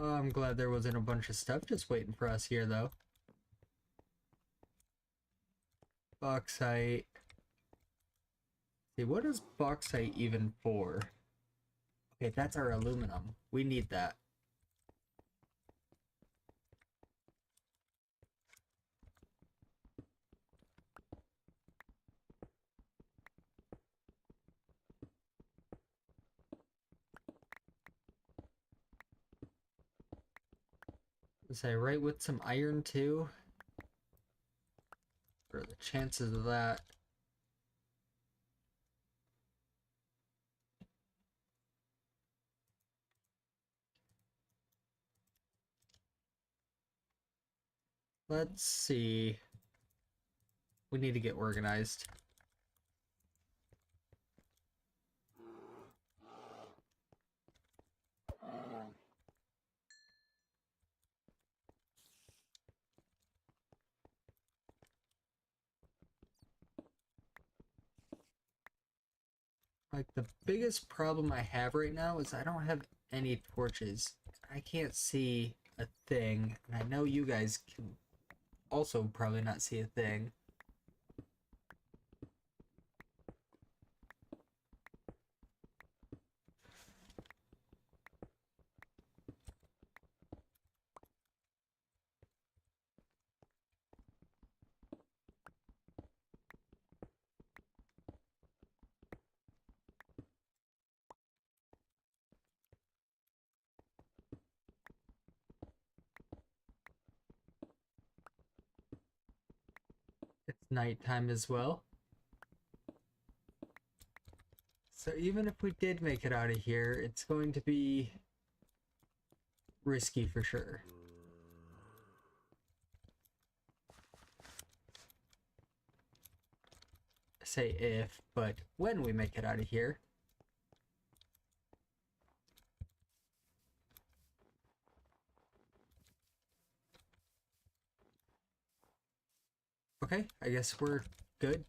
I'm glad there wasn't a bunch of stuff just waiting for us here, though. Bauxite. See, what is bauxite even for? Okay, that's our aluminum. We need that. Say, right with some iron, too? What are the chances of that? Let's see. We need to get organized. Like, the biggest problem I have right now is I don't have any torches. I can't see a thing, and I know you guys can also probably not see a thing. It's nighttime as well. So even if we did make it out of here, it's going to be risky for sure. I say if, but when we make it out of here. Okay, I guess we're good.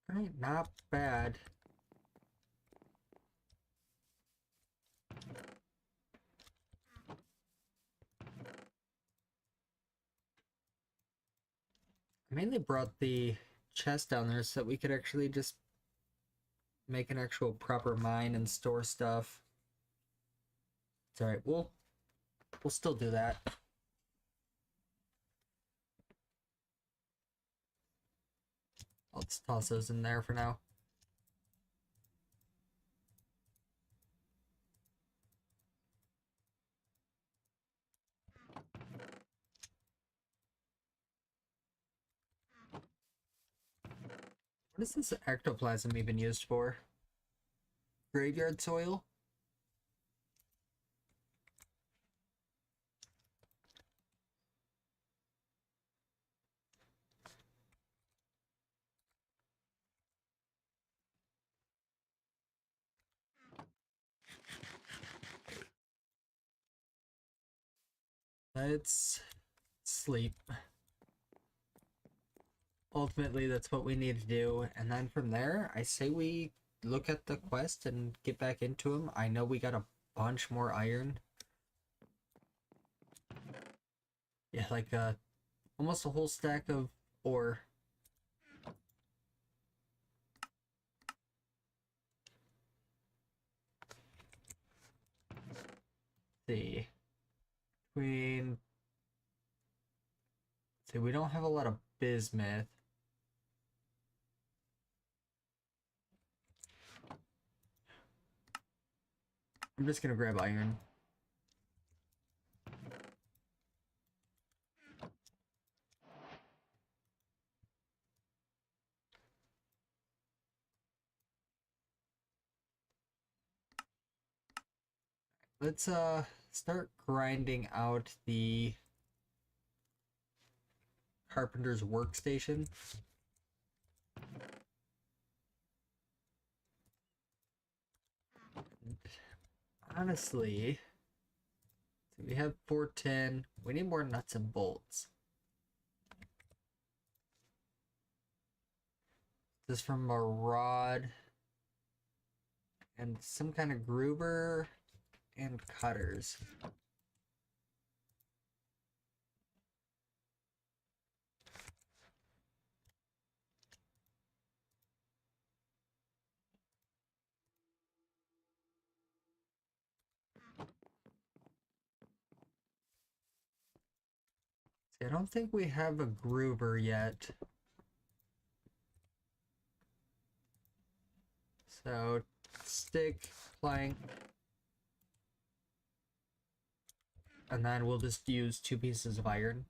Alright, not bad. I mainly brought the chest down there so that we could actually just make an actual proper mine and store stuff. It's alright, we'll still do that. I'll just toss those in there for now. What is this ectoplasm even used for? Graveyard soil? Let's sleep. Ultimately, that's what we need to do. And then from there, I say we look at the quest and get back into them. I know we got a bunch more iron. Yeah, like almost a whole stack of ore. Let's see. See, we don't have a lot of bismuth. I'm just gonna grab iron. Let's start grinding out the carpenter's workstation. Honestly, so we have 410. We need more nuts and bolts. This is from a rod and some kind of groover and cutters. See, I don't think we have a groover yet. So, stick, plank, and then we'll just use 2 pieces of iron.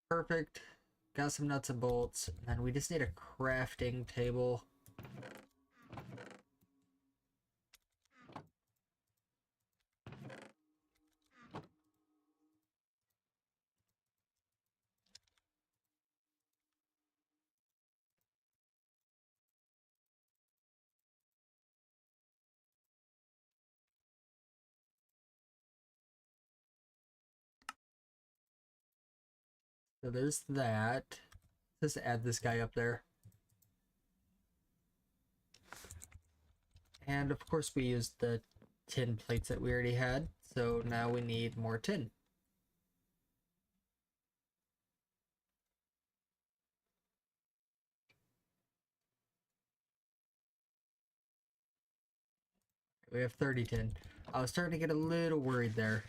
Perfect. Got some nuts and bolts. And then we just need a crafting table. So there's that. Let's add this guy up there. And of course we used the tin plates that we already had. So now we need more tin. We have 30 tin. I was starting to get a little worried there.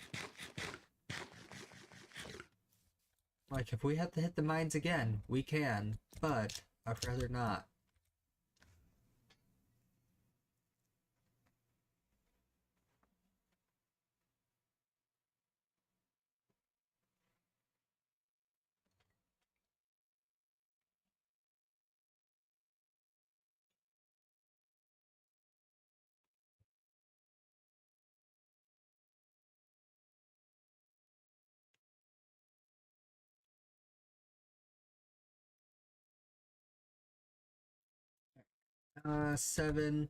Like, if we have to hit the mines again, we can, but I'd rather not. 7.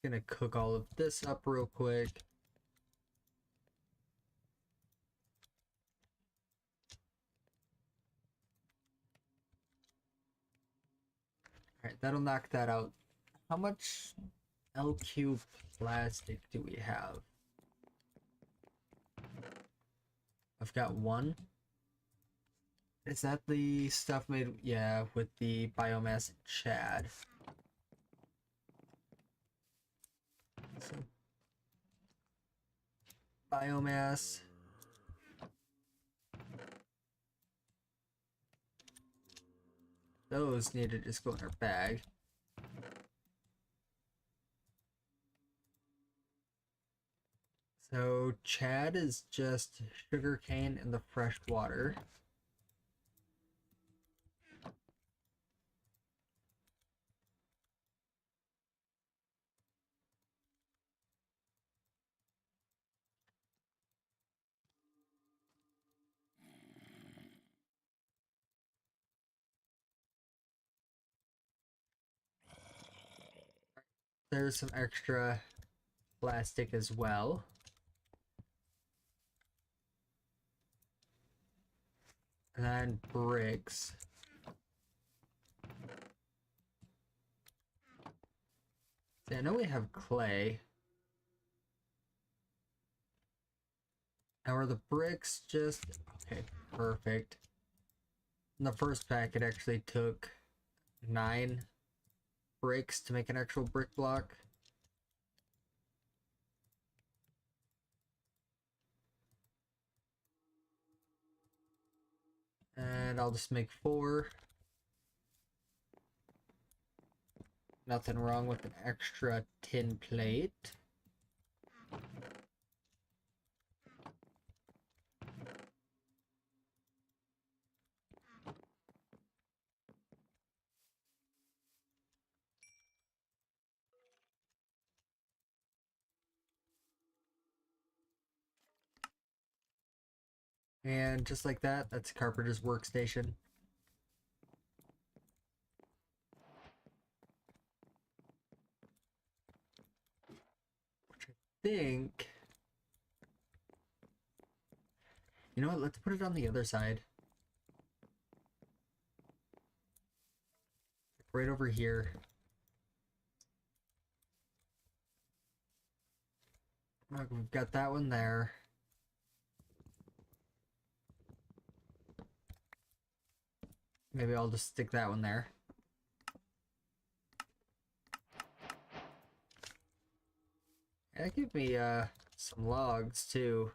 Gonna cook all of this up real quick. Alright, that'll knock that out. How much LQ plastic do we have? I've got 1. Is that the stuff made, yeah, with the biomass Chad? So, biomass. Those need to just go in our bag. So Chad is just sugarcane in the fresh water. There's some extra plastic as well. And then bricks. See, I know we have clay. Now are the bricks just... Okay, perfect. In the first pack it actually took 9 bricks to make an actual brick block. And I'll just make 4. Nothing wrong with an extra tin plate. And just like that, that's Carpenter's workstation. Which I think... You know what, let's put it on the other side. Right over here. We've got that one there. Maybe I'll just stick that one there. Yeah, give me some logs too.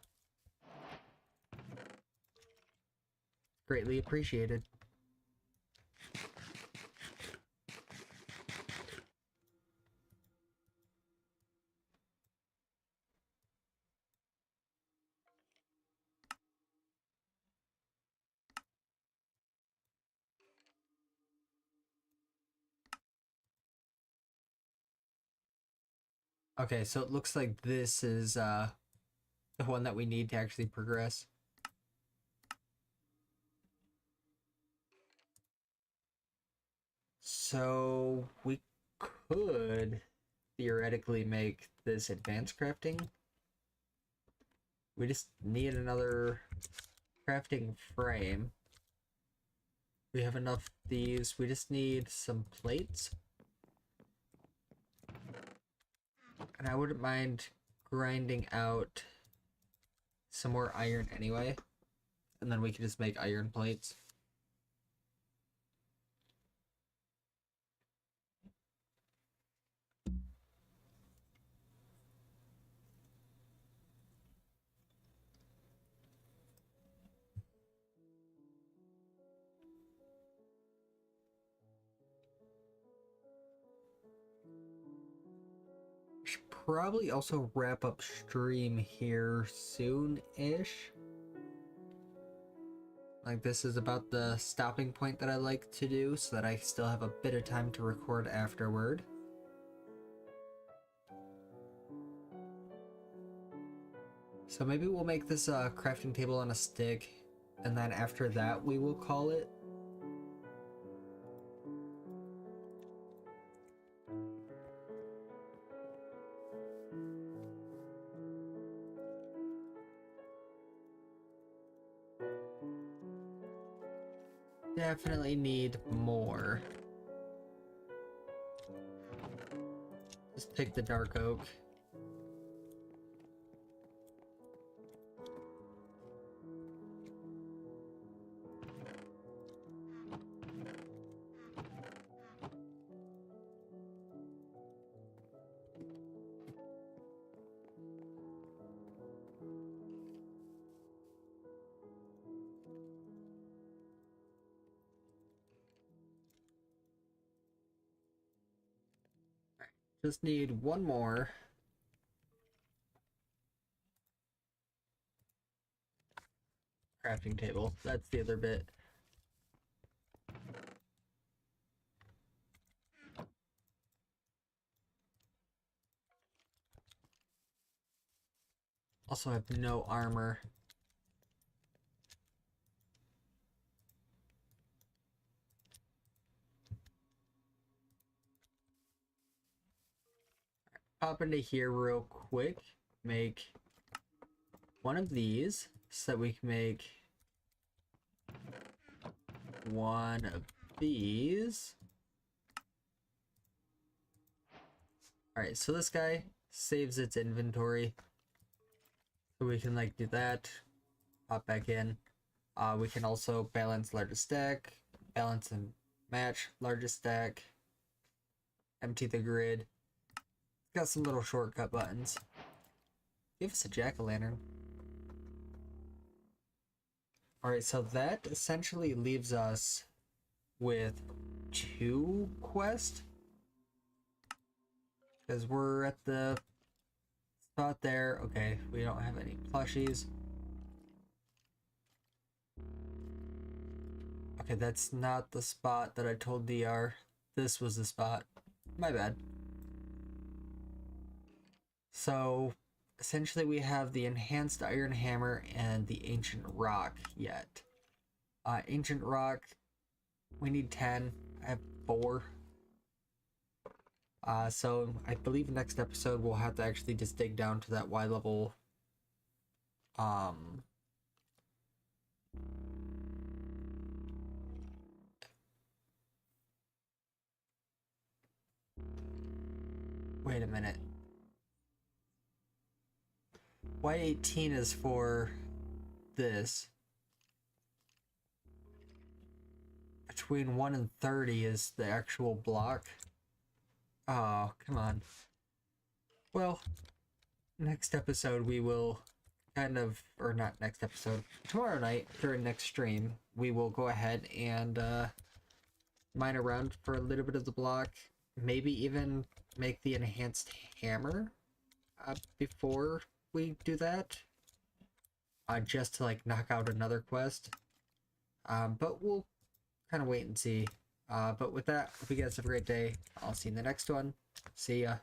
Greatly appreciated. Okay, so it looks like this is the one that we need to actually progress. So we could theoretically make this advanced crafting. We just need another crafting frame. We have enough of these. We just need some plates. And I wouldn't mind grinding out some more iron anyway. And then we can just make iron plates. Should probably also wrap up stream here soon-ish. Like, this is about the stopping point that I like to do so that I still have a bit of time to record afterward. So maybe we'll make this a crafting table on a stick, and then after that we will call it. Definitely need more. Just pick the dark oak. Just need one more. Crafting table. That's the other bit. Also have no armor. Pop into here real quick. Make one of these so that we can make one of these. Alright, so this guy saves its inventory. So we can like do that. Pop back in. We can also balance largest stack, balance and match largest stack, empty the grid. Got some little shortcut buttons. Give us a jack-o'-lantern. Alright, so that essentially leaves us with 2 quests. Because we're at the spot there. Okay, we don't have any plushies. Okay, that's not the spot that I told DR. This was the spot. My bad. So, essentially we have the enhanced iron hammer and the ancient rock yet. Ancient rock, we need 10. I have 4. So I believe next episode we'll have to actually just dig down to that Y level. Wait a minute. Y18 is for this. Between 1 and 30 is the actual block. Oh, come on. Well, next episode we will kind of, or not next episode, tomorrow night during next stream, we will go ahead and mine around for a little bit of the block. Maybe even make the enhanced hammer before we do that. Just to like knock out another quest. But we'll kind of wait and see. But with that, hope you guys have a great day. I'll see you in the next one. See ya.